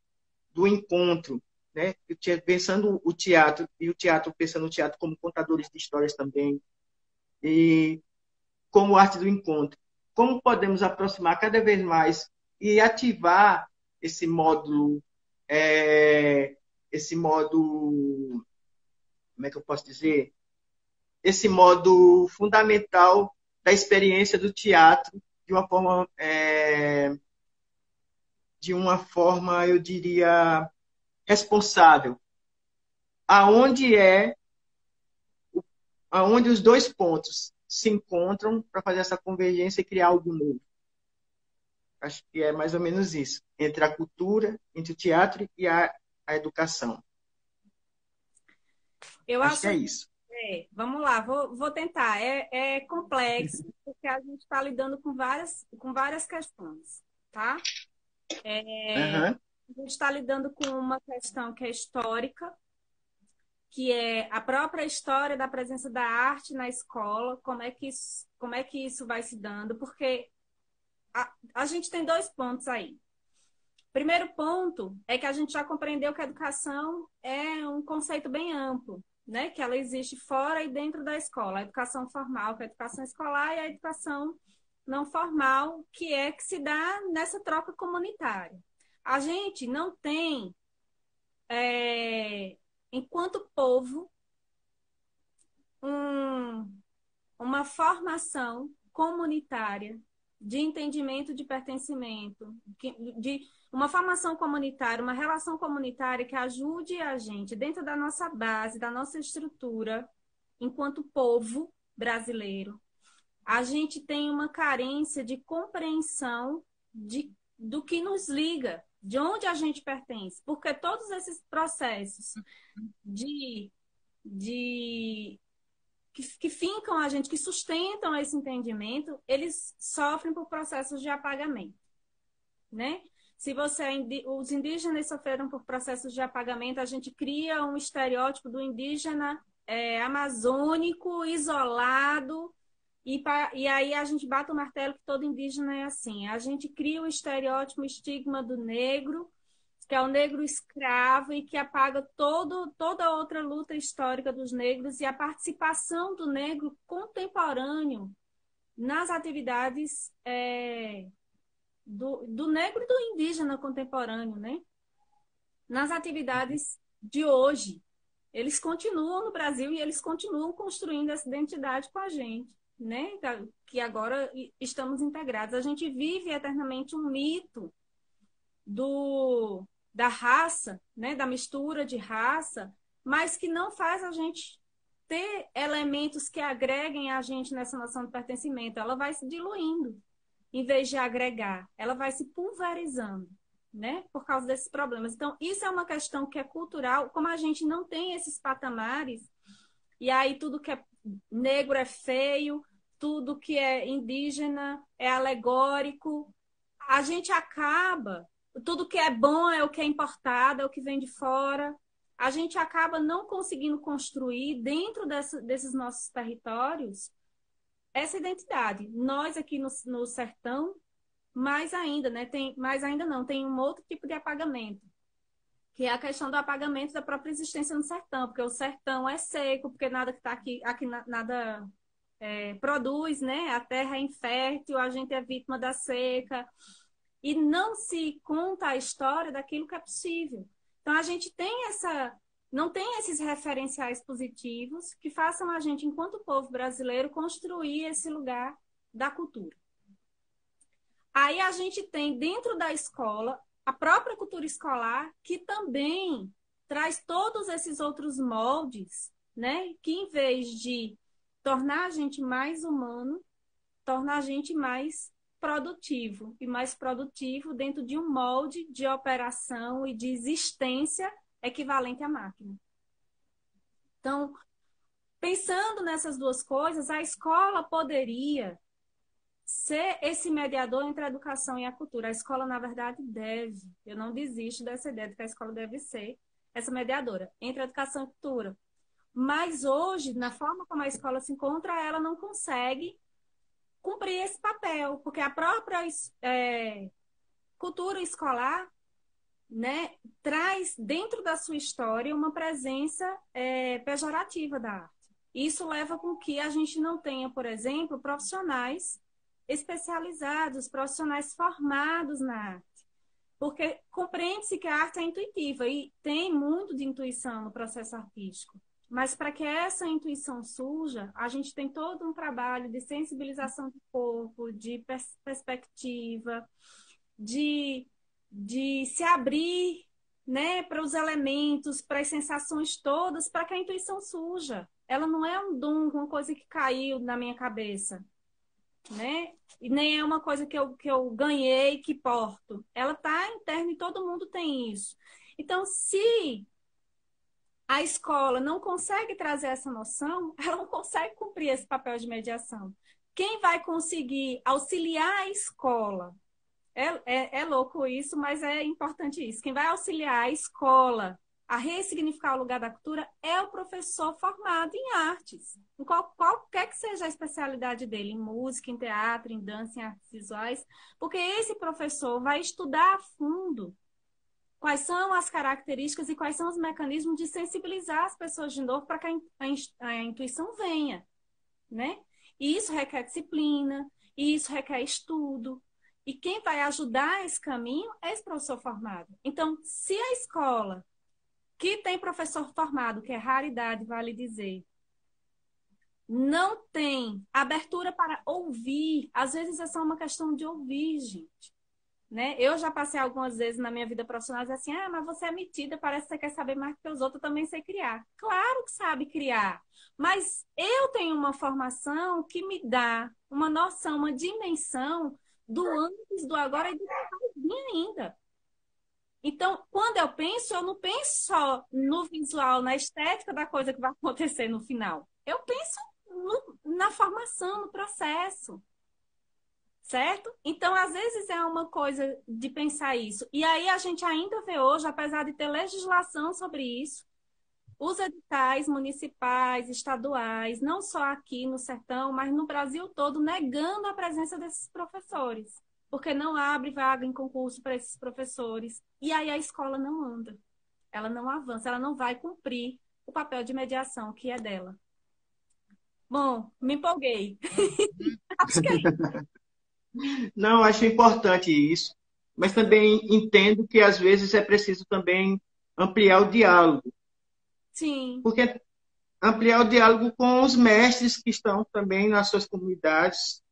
do encontro, né? Pensando o teatro, e o teatro, pensando o teatro como contadores de histórias também, e como arte do encontro. Como podemos aproximar cada vez mais e ativar esse módulo, como é que eu posso dizer? Esse modo fundamental da experiência do teatro de uma forma, eu diria, responsável, aonde os dois pontos se encontram para fazer essa convergência e criar algo novo. Acho que é mais ou menos isso, entre a cultura, entre o teatro e a educação. Eu acho que é isso. Vamos lá, vou tentar. É complexo, porque a gente está lidando com várias questões, tá? A gente está lidando com uma questão que é histórica, que é a própria história da presença da arte na escola, como é que isso vai se dando, porque a gente tem dois pontos aí. Primeiro ponto é que a gente já compreendeu que a educação é um conceito bem amplo, né? Que ela existe fora e dentro da escola. A educação formal, que é a educação escolar, e a educação não formal, que se dá nessa troca comunitária. A gente não tem, enquanto povo, uma formação comunitária de entendimento de pertencimento, de uma formação comunitária, uma relação comunitária que ajude a gente, dentro da nossa base, da nossa estrutura, enquanto povo brasileiro. A gente tem uma carência de compreensão do que nos liga, de onde a gente pertence, porque todos esses processos que fincam a gente, que sustentam esse entendimento, eles sofrem por processos de apagamento, né? Se os indígenas sofreram por processos de apagamento, a gente cria um estereótipo do indígena amazônico, isolado, e aí a gente bate o martelo que todo indígena é assim. A gente cria o estereótipo, o estigma do negro, que é o negro escravo e que apaga toda outra luta histórica dos negros e a participação do negro contemporâneo nas atividades do negro e do indígena contemporâneo, né? Nas atividades de hoje. Eles continuam no Brasil e eles continuam construindo essa identidade com a gente, né? Que agora estamos integrados. A gente vive eternamente um mito da raça, né, da mistura de raça, mas que não faz a gente ter elementos que agreguem a gente nessa noção de pertencimento. Ela vai se diluindo, em vez de agregar. Ela vai se pulverizando, né? Por causa desses problemas. Então, isso é uma questão que é cultural, como a gente não tem esses patamares, e aí tudo que é negro é feio, tudo que é indígena é alegórico, a gente acaba, tudo que é bom é o que é importado, é o que vem de fora. A gente acaba não conseguindo construir dentro desses nossos territórios essa identidade. Nós aqui no sertão, mais ainda, né? Mais ainda não, tem um outro tipo de apagamento, que é a questão do apagamento da própria existência no sertão, porque o sertão é seco, porque nada que está aqui nada produz, né? A terra é infértil, a gente é vítima da seca, e não se conta a história daquilo que é possível. Então, a gente não tem esses referenciais positivos que façam a gente, enquanto povo brasileiro, construir esse lugar da cultura. Aí a gente tem dentro da escola a própria cultura escolar, que também traz todos esses outros moldes, né? Que em vez de tornar a gente mais humano, torna a gente mais produtivo, e mais produtivo dentro de um molde de operação e de existência equivalente à máquina. Então, pensando nessas duas coisas, a escola poderia ser esse mediador entre a educação e a cultura. A escola, na verdade, deve. Eu não desisto dessa ideia de que a escola deve ser essa mediadora entre a educação e a cultura. Mas hoje, na forma como a escola se encontra, ela não consegue cumprir esse papel, porque a própria cultura escolar, né, traz dentro da sua história uma presença pejorativa da arte. Isso leva com que a gente não tenha, por exemplo, profissionais especializados, profissionais formados na arte. Porque compreende-se que a arte é intuitiva e tem muito de intuição no processo artístico. Mas para que essa intuição surja, a gente tem todo um trabalho de sensibilização do corpo, de perspectiva, de se abrir, né, para os elementos, para as sensações todas, para que a intuição surja. Ela não é um dom, uma coisa que caiu na minha cabeça, né? E nem é uma coisa que eu ganhei, que porto. Ela está interna e todo mundo tem isso. Então, se a escola não consegue trazer essa noção, ela não consegue cumprir esse papel de mediação. Quem vai conseguir auxiliar a escola? É louco isso, mas é importante isso. Quem vai auxiliar a escola a ressignificar o lugar da cultura é o professor formado em artes. Em qualquer que seja a especialidade dele, em música, em teatro, em dança, em artes visuais, porque esse professor vai estudar a fundo quais são as características e quais são os mecanismos de sensibilizar as pessoas de novo para que a intuição venha, né? E isso requer disciplina, e isso requer estudo. E quem vai ajudar esse caminho é esse professor formado. Então, se a escola que tem professor formado, que é raridade, vale dizer, não tem abertura para ouvir, às vezes é só uma questão de ouvir, gente. Né? Eu já passei algumas vezes na minha vida profissional dizer assim, mas você é metida, parece que você quer saber mais que os outros, eu também sei criar. Claro que sabe criar, mas eu tenho uma formação que me dá uma noção, uma dimensão do antes, do agora e do que vai vir ainda. Então, quando eu penso, eu não penso só no visual, na estética da coisa que vai acontecer no final. Eu penso na formação, no processo. Certo? Então, às vezes é uma coisa de pensar isso. E aí a gente ainda vê hoje, apesar de ter legislação sobre isso, os editais municipais, estaduais, não só aqui no sertão, mas no Brasil todo, negando a presença desses professores, porque não abre vaga em concurso para esses professores. E aí a escola não anda, ela não avança, ela não vai cumprir o papel de mediação que é dela. Bom, me empolguei. Acho que é isso. Não, acho importante isso, mas também entendo que às vezes é preciso também ampliar o diálogo, Sim, porque ampliar o diálogo com os mestres que estão também nas suas comunidades,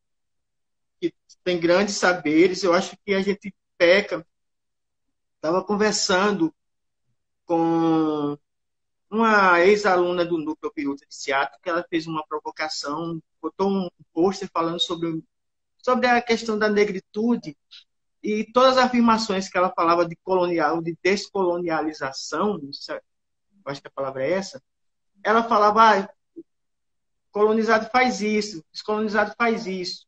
que têm grandes saberes. Eu acho que a gente peca. Estava conversando com uma ex-aluna do Núcleo Piloto de Teatro, que ela fez uma provocação, botou um pôster falando sobre a questão da negritude. e todas as afirmações que ela falava de colonial, de descolonialização, eu acho que a palavra é essa, ela falava, colonizado faz isso, descolonizado faz isso.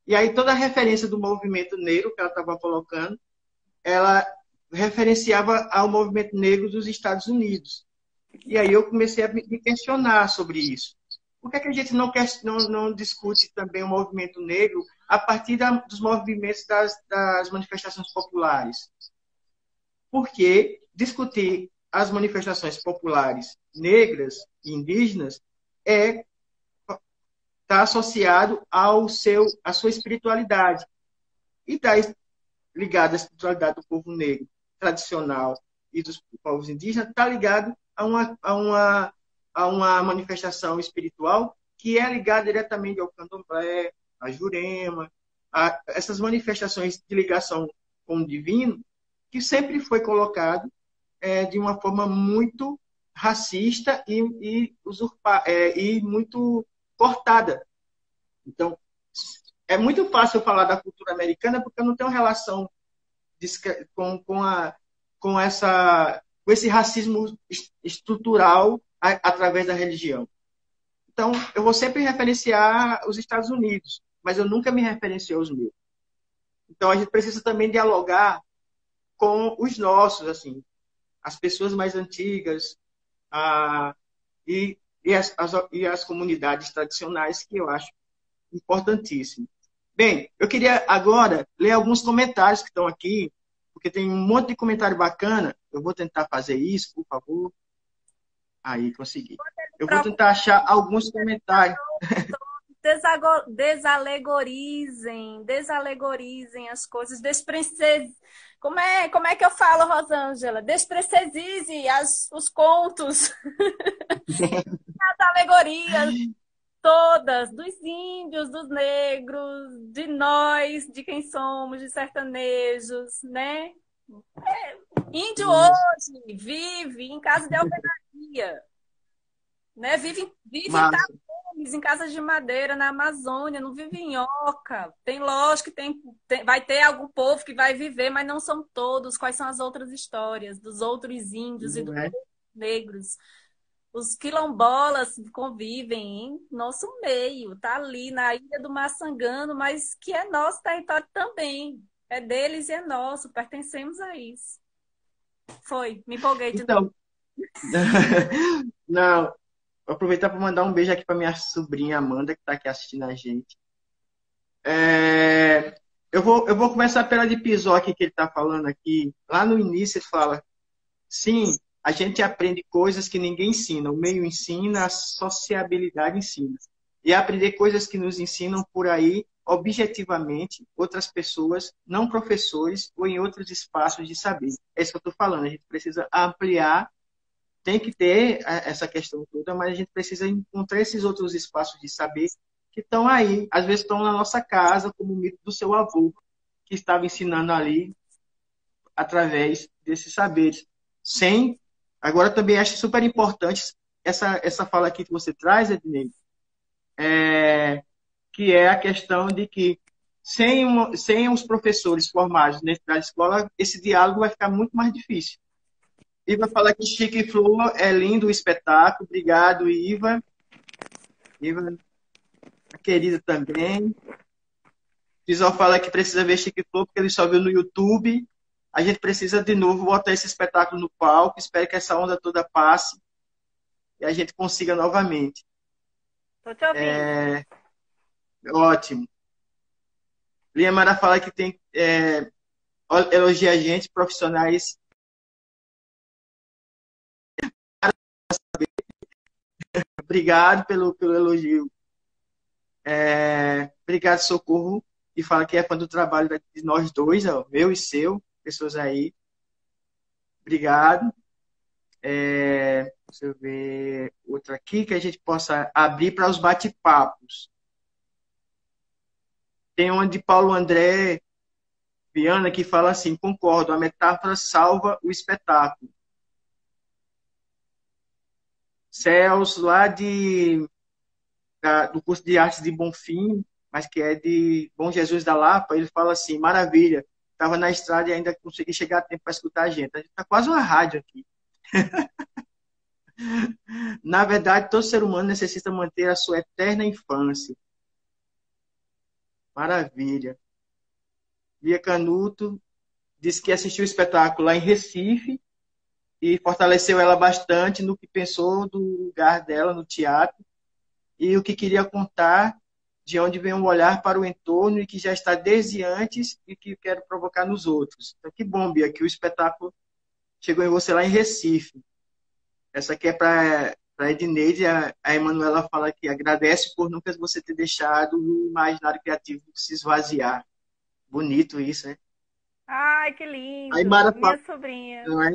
E aí toda a referência do movimento negro que ela estava colocando, ela referenciava ao movimento negro dos Estados Unidos. E aí eu comecei a me questionar sobre isso. Por que, é que a gente não discute também o movimento negro a partir dos movimentos das manifestações populares? Porque discutir as manifestações populares negras e indígenas está associado à sua espiritualidade. E está ligado à espiritualidade do povo negro tradicional e dos povos indígenas, está ligado a uma manifestação espiritual que é ligada diretamente ao candomblé, a Jurema, a essas manifestações de ligação com o divino, que sempre foi colocado de uma forma muito racista e muito cortada. Então, é muito fácil eu falar da cultura americana porque eu não tenho relação com esse racismo estrutural através da religião. Então, eu vou sempre referenciar os Estados Unidos, mas eu nunca me referencio aos meus. Então, a gente precisa também dialogar com os nossos, assim, as pessoas mais antigas e as comunidades tradicionais, que eu acho importantíssimo. Bem, eu queria agora ler alguns comentários que estão aqui, porque tem um monte de comentário bacana. Eu vou tentar fazer isso, por favor. Aí, consegui. Eu vou tentar achar alguns comentários. Desalegorizem as coisas, como é que eu falo, Rosângela? Despreciese os contos, as alegorias todas, dos índios, dos negros, de nós, de quem somos, de sertanejos, né? Índio hoje vive em casa de alvenaria, né? Vive em tapumes, em casas de madeira na Amazônia, não vive em oca. Tem lógico que vai ter algum povo que vai viver, mas não são todos. Quais são as outras histórias dos outros índios e dos negros? Os quilombolas convivem em nosso meio, tá ali na Ilha do Maçangano, mas que é nosso território também. É deles e é nosso, pertencemos a isso. Me empolguei de novo. Não, vou aproveitar para mandar um beijo aqui para minha sobrinha Amanda, que está aqui assistindo a gente. Eu vou começar pela de Pisó aqui, que ele está falando aqui. Lá no início ele fala, sim, a gente aprende coisas que ninguém ensina. O meio ensina, a sociabilidade ensina. E aprender coisas que nos ensinam por aí, objetivamente, outras pessoas, não professores, ou em outros espaços de saber. É isso que eu estou falando. A gente precisa ampliar, tem que ter essa questão toda, mas a gente precisa encontrar esses outros espaços de saber que estão aí. Às vezes estão na nossa casa, como o mito do seu avô, que estava ensinando ali através desses saberes. Agora, também acho super importante essa fala aqui que você traz, Ednei, que é a questão de que sem os professores formados dentro da escola, esse diálogo vai ficar muito mais difícil. Iva fala que Chico e Flor é lindo o espetáculo. Obrigado, Iva. Iva, a querida também. Pisol fala que precisa ver Chico e Flor porque ele só viu no YouTube. A gente precisa, de novo, botar esse espetáculo no palco. Espero que essa onda toda passe e a gente consiga novamente. Estou te ouvindo. Ótimo. Liamara fala que tem elogia a gente, profissionais. Obrigado pelo elogio. Obrigado, Socorro. E fala que é fã do trabalho de nós dois, meu e seu, pessoas aí. Obrigado. Deixa eu ver outra aqui que a gente possa abrir para os bate-papos. Tem uma de Paulo André Viana que fala assim, concordo, a metáfora salva o espetáculo. Celso, lá do curso de artes de Bonfim, mas que é de Bom Jesus da Lapa, ele fala assim, maravilha, estava na estrada e ainda consegui chegar a tempo para escutar a gente. A gente está quase uma rádio aqui. Na verdade, todo ser humano necessita manter a sua eterna infância. Maravilha. Bia Canuto disse que assistiu o espetáculo lá em Recife e fortaleceu ela bastante no que pensou do lugar dela no teatro e o que queria contar, de onde vem um olhar para o entorno e que já está desde antes e que quero provocar nos outros. Então, que bom, Bia, que o espetáculo chegou em você lá em Recife. Essa aqui é para a Edneide. A Emanuela fala que agradece por nunca você ter deixado o imaginário criativo se esvaziar. Bonito isso, né? Ai, que Aí lindo! Mara fala, Minha sobrinha. não é?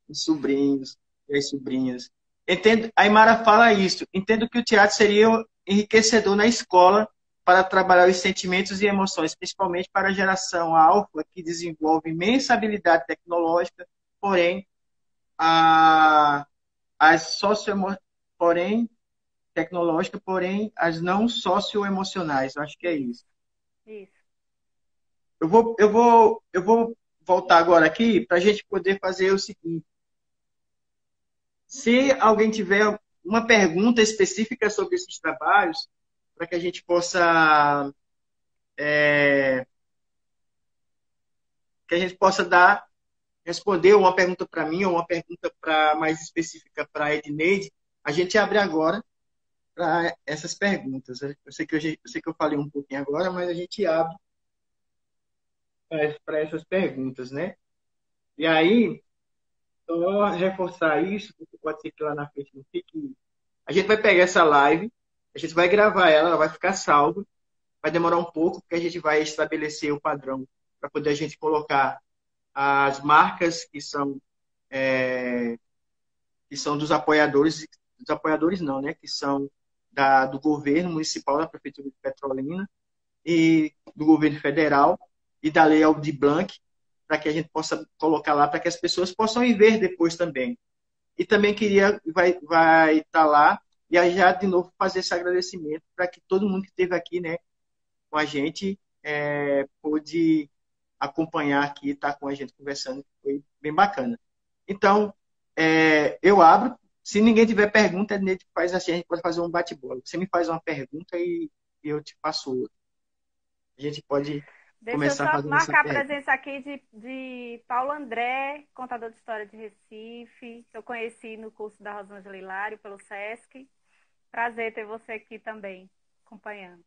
Os sobrinhos e as sobrinhas. Entendo, a Aymara fala isso. Entendo que o teatro seria enriquecedor na escola para trabalhar os sentimentos e emoções, principalmente para a geração alfa, que desenvolve imensa habilidade tecnológica, porém, as porém, tecnológica, porém, as não socioemocionais. Eu acho que é isso. Isso. Eu vou voltar agora aqui para a gente poder fazer o seguinte. Se alguém tiver uma pergunta específica sobre esses trabalhos, para que a gente possa dar, responder uma pergunta para mim ou uma pergunta mais específica para a Edneide, a gente abre agora para essas perguntas. Eu sei que eu falei um pouquinho agora, mas a gente abre para essas perguntas, né? E aí, só reforçar isso, porque pode ser que lá na frente não fique. A gente vai pegar essa live, a gente vai gravar ela vai ficar salva. Vai demorar um pouco, porque a gente vai estabelecer o padrão para poder a gente colocar as marcas que são dos apoiadores não, né? Que são do governo municipal, da Prefeitura de Petrolina, e do governo federal, e da Lei Aldir Blanc, para que a gente possa colocar lá, para que as pessoas possam ir ver depois também. E também vai estar lá, e aí já de novo fazer esse agradecimento para que todo mundo que esteve aqui, né, com a gente, pôde acompanhar aqui, estar com a gente conversando, foi bem bacana. Então, eu abro. Se ninguém tiver pergunta, a gente faz assim, a gente pode fazer um bate-bola. Você me faz uma pergunta e eu te passo outra. A gente pode Deixa eu começar só fazendo essa marcar a pergunta. presença aqui de Paulo André, contador de história de Recife, que eu conheci no curso da Rosângela Hilário, pelo SESC. Prazer ter você aqui também, acompanhando.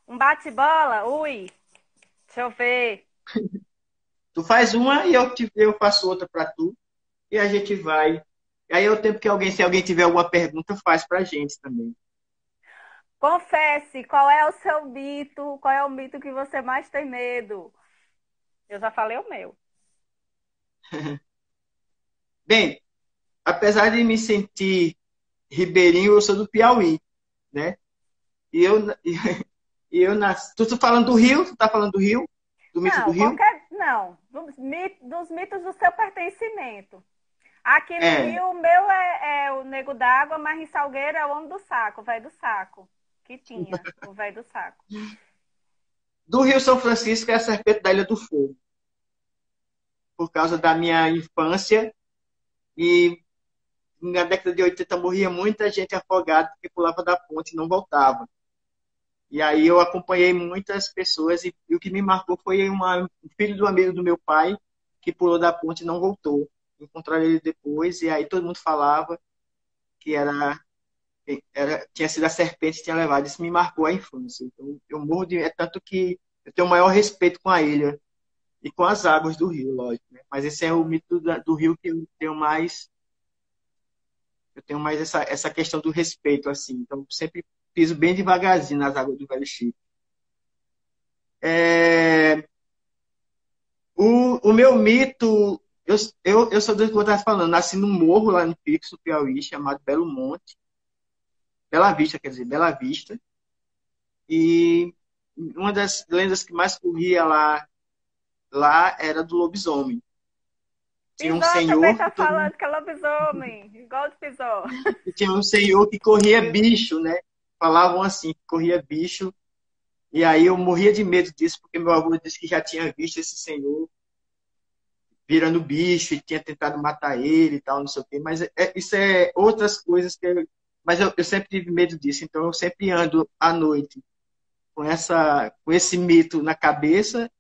Um bate-bola? Ui, deixa eu ver. Tu faz uma e eu faço outra para tu. E a gente vai. E aí é o tempo que se alguém tiver alguma pergunta, faz pra gente também. Confesse, qual é o seu mito? Qual é o mito que você mais tem medo? Eu já falei o meu. Bem, apesar de me sentir ribeirinho, eu sou do Piauí, né? E eu, e eu nasci. Tu tá falando do Rio? Tu tá falando do Rio? Do mito do Não, Rio? qualquer. Não, dos mitos do seu pertencimento. Aqui no É. Rio, o meu é o Nego d'Água, mas em Salgueiro é o Homem do Saco, o Velho do Saco. Que tinha, o Velho do Saco. Do Rio São Francisco é a Serpente da Ilha do Fogo. Por causa da minha infância. E na década de 80 morria muita gente afogada porque pulava da ponte e não voltava. E aí eu acompanhei muitas pessoas e o que me marcou foi um filho do amigo do meu pai que pulou da ponte e não voltou. Encontraram ele depois e aí todo mundo falava que tinha sido a serpente que tinha levado. Isso me marcou a infância. Então eu morro de... É tanto que eu tenho o maior respeito com a ilha e com as águas do rio, lógico. Né? Mas esse é o mito do rio que eu tenho mais essa questão do respeito, assim. Então, eu sempre piso bem devagarzinho nas águas do Velho Chico. O meu mito, eu sou do que eu estava falando, nasci num morro lá no Pix, no Piauí, chamado Belo Monte. Bela Vista, quer dizer, Bela Vista. E uma das lendas que mais corria lá era do lobisomem. Tinha um Pisó também senhor tá que todo falando mundo... que é lobisomem, igual de Pisó. Tinha um senhor que corria bicho, né? Falavam assim, que corria bicho. E aí eu morria de medo disso, porque meu avô disse que já tinha visto esse senhor virando bicho e tinha tentado matar ele e tal, não sei o quê. Mas isso é outras coisas que mas eu sempre tive medo disso, então eu sempre ando à noite com esse mito na cabeça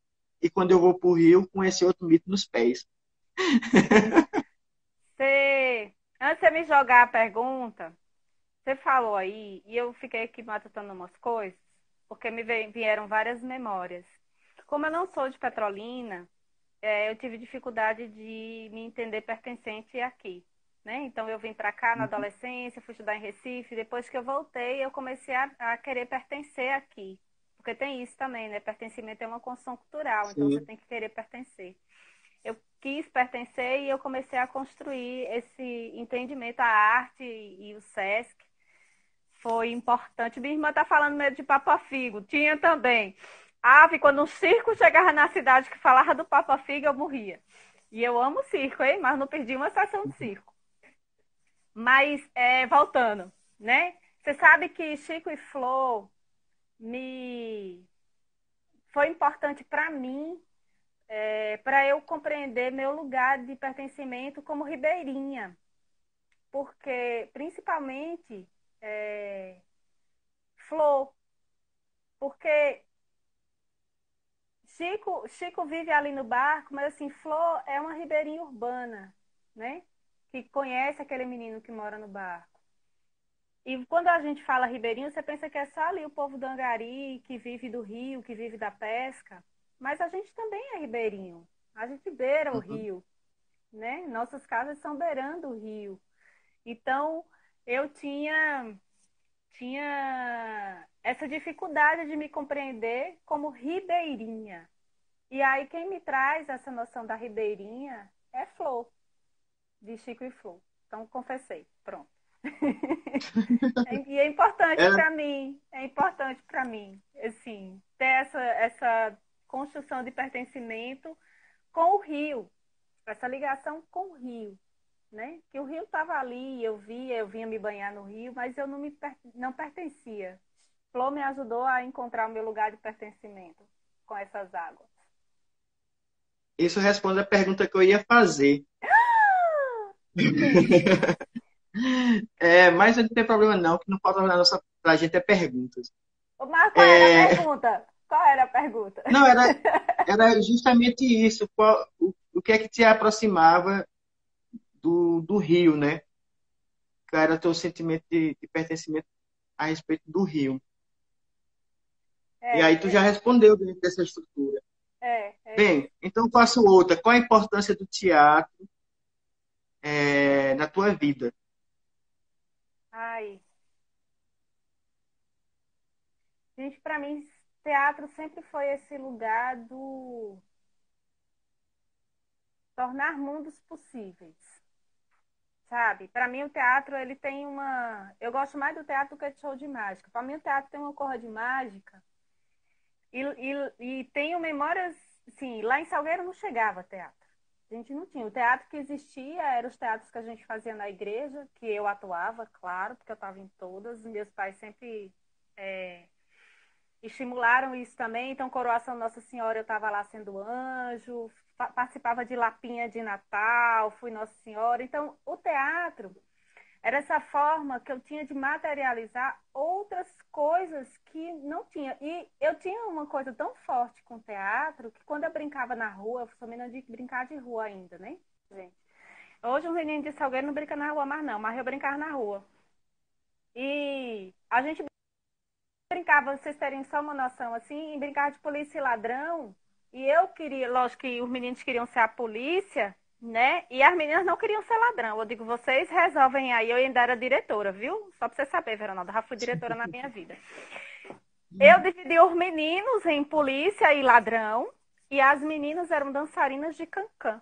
e quando eu vou para o rio com esse outro mito nos pés. Antes de você me jogar a pergunta, você falou aí, e eu fiquei aqui matutando umas coisas, porque vieram várias memórias. Como eu não sou de Petrolina, eu tive dificuldade de me entender pertencente aqui, né? Então eu vim para cá na adolescência, fui estudar em Recife, depois que eu voltei, eu comecei a querer pertencer aqui. Porque tem isso também, né? Pertencimento é uma construção cultural, então você Sim. tem que querer pertencer. Eu quis pertencer e eu comecei a construir esse entendimento, a arte e o Sesc. Foi importante. Minha irmã tá falando medo de Papa Figo. Tinha também. Ave, quando um circo chegava na cidade que falava do Papa Figo, eu morria. E eu amo circo, hein? Mas não perdi uma sessão de circo. Mas, voltando, né? Você sabe que Chico e Flor me... foi importante para mim, para eu compreender meu lugar de pertencimento como ribeirinha. Porque, principalmente, Flor. Porque Chico vive ali no barco, mas assim, Flor é uma ribeirinha urbana, né? Que conhece aquele menino que mora no barco. E quando a gente fala ribeirinho, você pensa que é só ali o povo do Angari, que vive do rio, que vive da pesca. Mas a gente também é ribeirinho. A gente beira o Uhum. rio, né? Nossas casas são beirando o rio. Então, eu tinha essa dificuldade de me compreender como ribeirinha. E aí, quem me traz essa noção da ribeirinha é Flor, de Chico e Flor. Então, confessei. Pronto. E É, é importante para mim, assim, ter essa construção de pertencimento com o rio, essa ligação com o rio, né? Que o rio estava ali, eu vinha me banhar no rio, mas eu não pertencia. Flor me ajudou a encontrar o meu lugar de pertencimento com essas águas. isso responde a pergunta que eu ia fazer. Sim. Mas não tem problema não, que não falta na nossa pra gente é perguntas. Mas qual era a É, pergunta? Qual era a pergunta? não, era justamente isso. O que é que te aproximava do Rio, né? Qual era o teu sentimento de pertencimento a respeito do Rio? E aí tu É, já respondeu dentro dessa estrutura. é Bem, isso. então faço outra. Qual a importância do teatro na tua vida? Ai, gente, para mim, teatro sempre foi esse lugar do tornar mundos possíveis, sabe? Para mim, o teatro, ele tem uma... Eu gosto mais do teatro do que de show de mágica. Para mim, o teatro tem uma cor de mágica e tenho memórias... Sim, lá em Salgueiro não chegava teatro. A gente não tinha. O teatro que existia eram os teatros que a gente fazia na igreja, que eu atuava, claro, porque eu estava em todas. Meus pais sempre estimularam isso também. Então, Coroação Nossa Senhora, eu estava lá sendo anjo, participava de Lapinha de Natal, fui Nossa Senhora. Então, o teatro era essa forma que eu tinha de materializar outras coisas que não tinha. E eu tinha uma coisa tão forte com o teatro que quando eu brincava na rua, eu sou menina de brincar de rua ainda, né, gente? Hoje os meninos de Salgueiro não brincam na rua mais não, mas eu brincava na rua. E a gente brincava, vocês terem só uma noção, assim, em brincar de polícia e ladrão. E eu queria, lógico que os meninos queriam ser a polícia, né? E as meninas não queriam ser ladrão. Eu digo, vocês resolvem aí. Eu ainda era diretora, viu? Só pra você saber, Veronaldo, já fui diretora na minha vida. Eu dividi os meninos em polícia e ladrão, e as meninas eram dançarinas de cancã.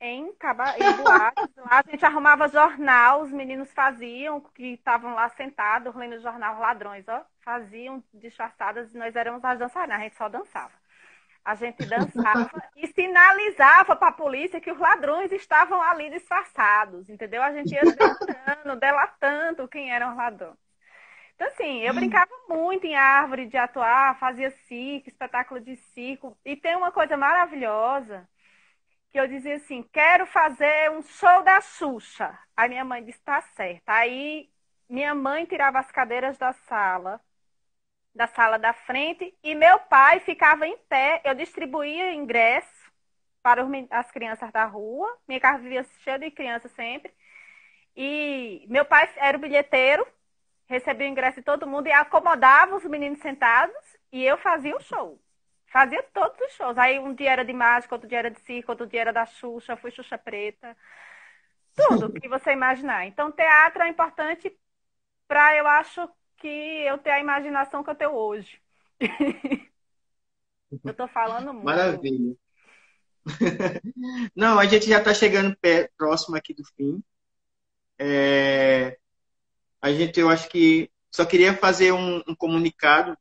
Em boates, lá a gente arrumava jornal, os meninos faziam, que estavam lá sentados, lendo o jornal, ladrões, ó, faziam disfarçadas e nós éramos as dançarinas, a gente só dançava. A gente dançava e sinalizava para a polícia que os ladrões estavam ali disfarçados, entendeu? A gente ia gritando, delatando quem eram os ladrões. Então, assim, eu brincava muito em árvore de atuar, fazia circo, espetáculo de circo. E tem uma coisa maravilhosa que eu dizia assim: quero fazer um show da Xuxa. Aí minha mãe disse: tá certo. Aí minha mãe tirava as cadeiras da sala da frente, e meu pai ficava em pé. Eu distribuía ingresso para as crianças da rua. Minha casa vivia cheia de crianças sempre. E meu pai era o bilheteiro, recebia o ingresso de todo mundo e acomodava os meninos sentados e eu fazia o show. Fazia todos os shows. Aí um dia era de mágica, outro dia era de circo, outro dia era da Xuxa, fui Xuxa Preta. Tudo que você imaginar. Então, teatro é importante para, eu acho, que eu ter a imaginação que eu tenho hoje. Eu tô falando muito. Maravilha. Não, a gente já está chegando próximo aqui do fim. Eu acho que só queria fazer um comunicado.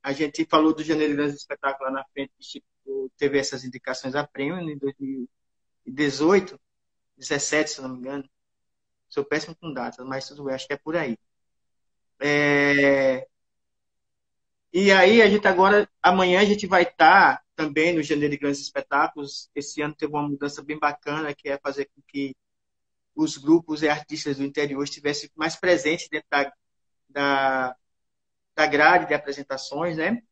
A gente falou do Janeiro Grande Espetáculo lá na frente, que tipo, teve essas indicações a prêmio em 2018, 17, se não me engano. Sou péssimo com datas, mas tudo bem, acho que é por aí. É, E aí, amanhã a gente vai estar também no Janeiro de Grandes Espetáculos. Esse ano teve uma mudança bem bacana, que é fazer com que os grupos e artistas do interior estivessem mais presentes dentro da, da grade de apresentações, né?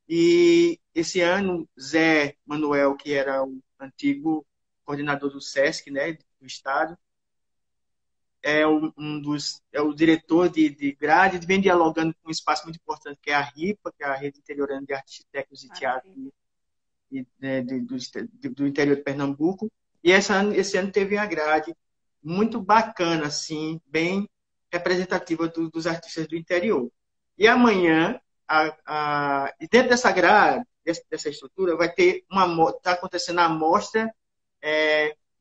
E esse ano, Zé Manuel, que era o antigo coordenador do SESC, né, do estado, é o diretor de grade, vem dialogando com um espaço muito importante, que é a RIPA, que é a Rede Interiorana de Artistas Técnicos e Teatro Maravilha. do interior de Pernambuco. E esse ano teve a grade muito bacana, assim, bem representativa dos artistas do interior. E amanhã, e dentro dessa grade, dessa estrutura, vai ter está acontecendo a mostra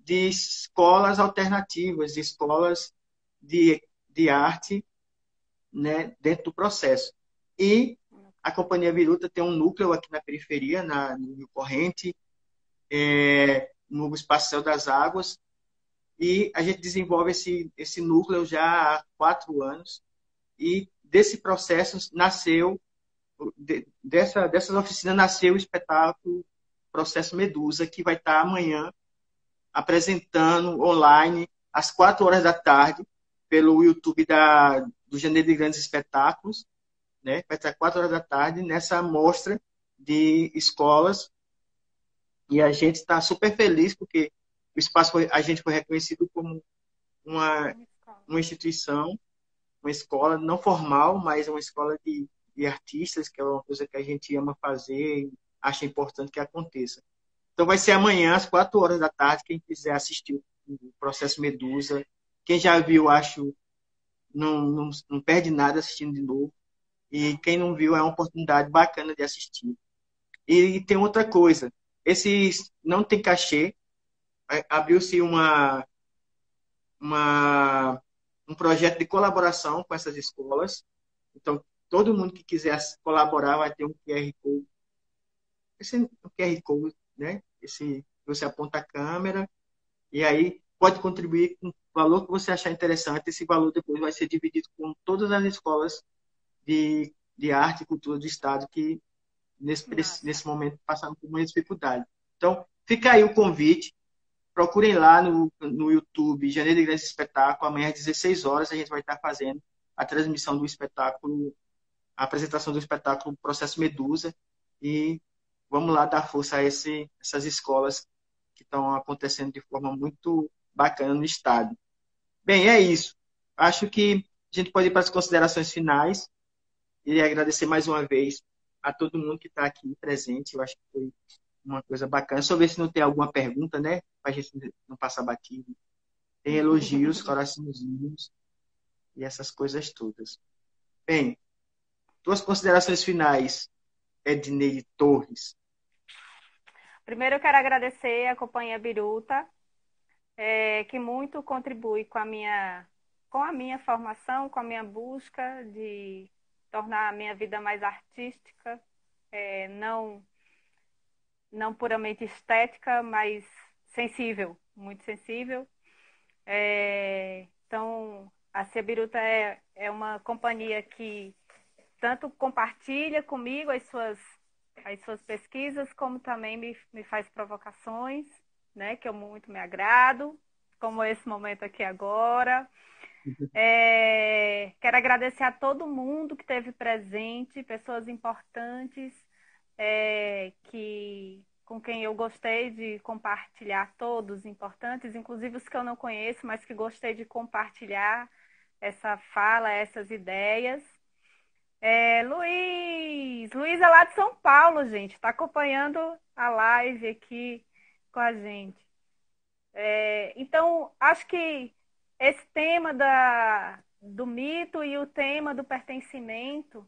de escolas alternativas, de escolas de arte, né, dentro do processo. E a Companhia Viruta tem um núcleo aqui na periferia, no Rio Corrente, no Espaço das Águas, e a gente desenvolve esse núcleo já há 4 anos, e desse processo nasceu, dessas oficinas nasceu o espetáculo Processo Medusa, que vai estar amanhã apresentando online às 4 horas da tarde pelo YouTube do Janeiro de Grandes Espetáculos, né? Vai estar às 4 horas da tarde nessa mostra de escolas, e a gente está super feliz porque a gente foi reconhecido como uma, uma instituição, uma escola não formal, mas uma escola de artistas, que é uma coisa que a gente ama fazer e acha importante que aconteça. Então vai ser amanhã, às 4 horas da tarde, quem quiser assistir o Processo Medusa. Quem já viu, acho, não perde nada assistindo de novo. E quem não viu, é uma oportunidade bacana de assistir. E tem outra coisa, esse não tem cachê, abriu-se uma, um projeto de colaboração com essas escolas. Então, todo mundo que quiser colaborar vai ter um QR Code. Esse um QR Code, né? Você aponta a câmera e aí pode contribuir com o valor que você achar interessante. Esse valor depois vai ser dividido com todas as escolas de arte e cultura do Estado que, nesse momento, passaram por uma dificuldade. Então, fica aí o convite. Procurem lá no YouTube, Janeiro de Grandes Espetáculo. Amanhã às 16 horas a gente vai estar fazendo a transmissão do espetáculo, a apresentação do espetáculo Processo Medusa. E vamos lá dar força a essas escolas que estão acontecendo de forma muito bacana no estado. Bem, é isso. Acho que a gente pode ir para as considerações finais e agradecer mais uma vez a todo mundo que está aqui presente. Eu acho que foi uma coisa bacana. Só ver se não tem alguma pergunta, né? Para a gente não passar batido. Tem elogios, coraçãozinhos e essas coisas todas. Bem, tuas considerações finais, Ednei Torres. Primeiro, eu quero agradecer a Companhia Biruta, que muito contribui com a minha formação, com a minha busca de tornar a minha vida mais artística, não, não puramente estética, mas sensível, muito sensível. Então, A Cia Biruta é uma companhia que tanto compartilha comigo as suas pesquisas, como também me faz provocações, né, que eu muito me agrado, como esse momento aqui agora. Quero agradecer a todo mundo que esteve presente, pessoas importantes, com quem eu gostei de compartilhar, todos importantes, inclusive os que eu não conheço, mas que gostei de compartilhar essa fala, essas ideias. Luiz é lá de São Paulo, gente, está acompanhando a live aqui com a gente. Então, acho que esse tema do mito e o tema do pertencimento,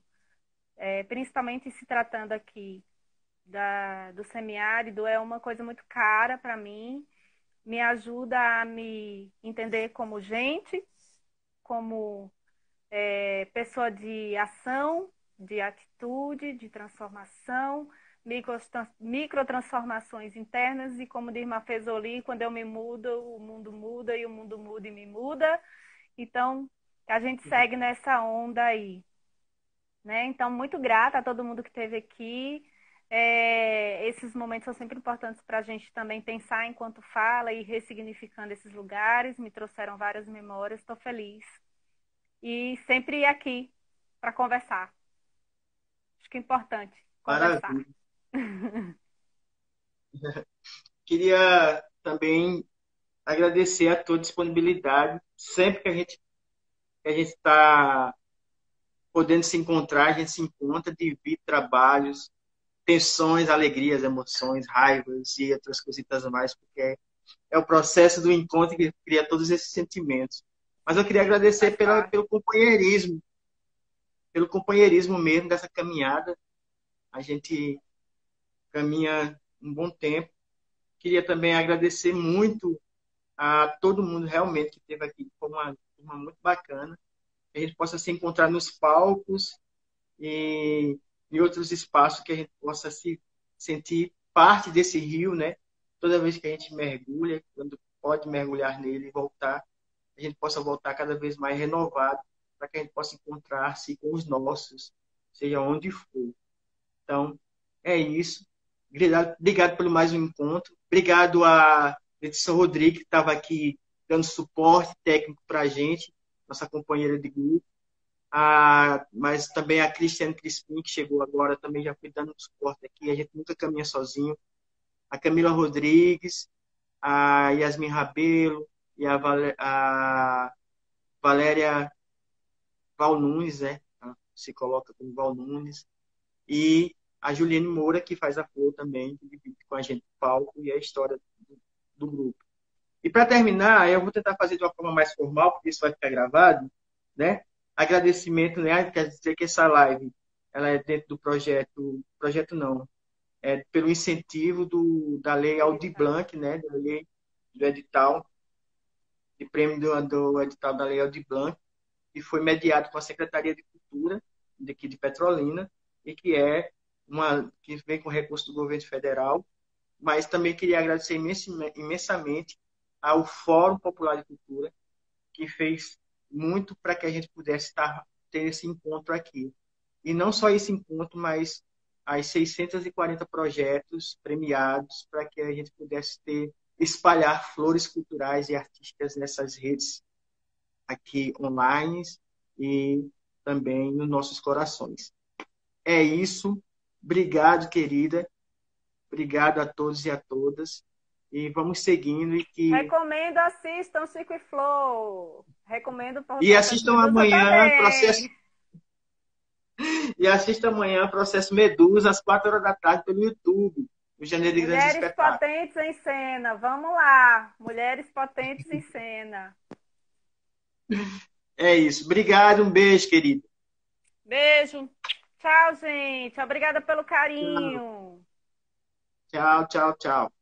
principalmente se tratando aqui do semiárido, é uma coisa muito cara para mim, me ajuda a me entender como gente, como pessoa de ação, de atitude, de transformação, microtransformações internas, e como diz Mafezoli, quando eu me mudo, o mundo muda, e o mundo muda e me muda. Então, a gente segue nessa onda aí. Né? Então, muito grata a todo mundo que esteve aqui. Esses momentos são sempre importantes para a gente também pensar enquanto fala e ressignificando esses lugares. Me trouxeram várias memórias, estou feliz. E sempre aqui para conversar. Acho que é importante conversar. Maravilha. Queria também agradecer a tua disponibilidade. Sempre que a gente está podendo se encontrar, a gente se encontra, divide trabalhos, tensões, alegrias, emoções, raivas e outras cositas a mais, porque é o processo do encontro que cria todos esses sentimentos. Mas eu queria agradecer pelo companheirismo mesmo dessa caminhada. A gente caminha um bom tempo. Queria também agradecer muito a todo mundo realmente que esteve aqui. Foi uma turma muito bacana. Que a gente possa se encontrar nos palcos e em outros espaços, que a gente possa se sentir parte desse rio, né? Toda vez que a gente mergulha, quando pode mergulhar nele e voltar, a gente possa voltar cada vez mais renovado, para que a gente possa encontrar-se com os nossos, seja onde for. Então, é isso. Obrigado pelo mais um encontro. Obrigado a Letícia Rodrigues, que estava aqui dando suporte técnico para a gente, nossa companheira de grupo. Mas também a Cristiane Crispim, que chegou agora, também já foi dando suporte aqui. A gente nunca caminha sozinho. A Camila Rodrigues, a Yasmin Rabelo e a Valéria Val Nunes, né? Se coloca como Val Nunes. E a Juliane Moura, que faz a flor também, que divide com a gente o palco e a história do grupo. E para terminar, eu vou tentar fazer de uma forma mais formal, porque isso vai ficar gravado, né? Agradecimento, né? Quer dizer que essa live, ela é dentro do projeto não, pelo incentivo da Lei Aldir Blanc, né? Da lei do edital, de prêmio do edital da Lei Aldir Blanc, que foi mediado com a Secretaria de Cultura daqui de Petrolina, e que vem com recurso do governo federal. Mas também queria agradecer imensamente ao Fórum Popular de Cultura, que fez muito para que a gente pudesse ter esse encontro aqui. E não só esse encontro, mas as 640 projetos premiados para que a gente pudesse espalhar flores culturais e artísticas nessas redes aqui online e também nos nossos corações. É isso. Obrigado, querida. Obrigado a todos e a todas. E vamos seguindo. Recomendo, assistam Chico e Flor. Recomendo por E assistam amanhã Processo. E assistam amanhã Processo Medusa, às 4 horas da tarde, pelo YouTube. O Janeiro de Grandes Mulheres Espetáculos. Potentes em Cena. Vamos lá. Mulheres Potentes em Cena. É isso. Obrigado. Um beijo, querido. Beijo. Tchau, gente. Obrigada pelo carinho. Tchau, tchau, tchau.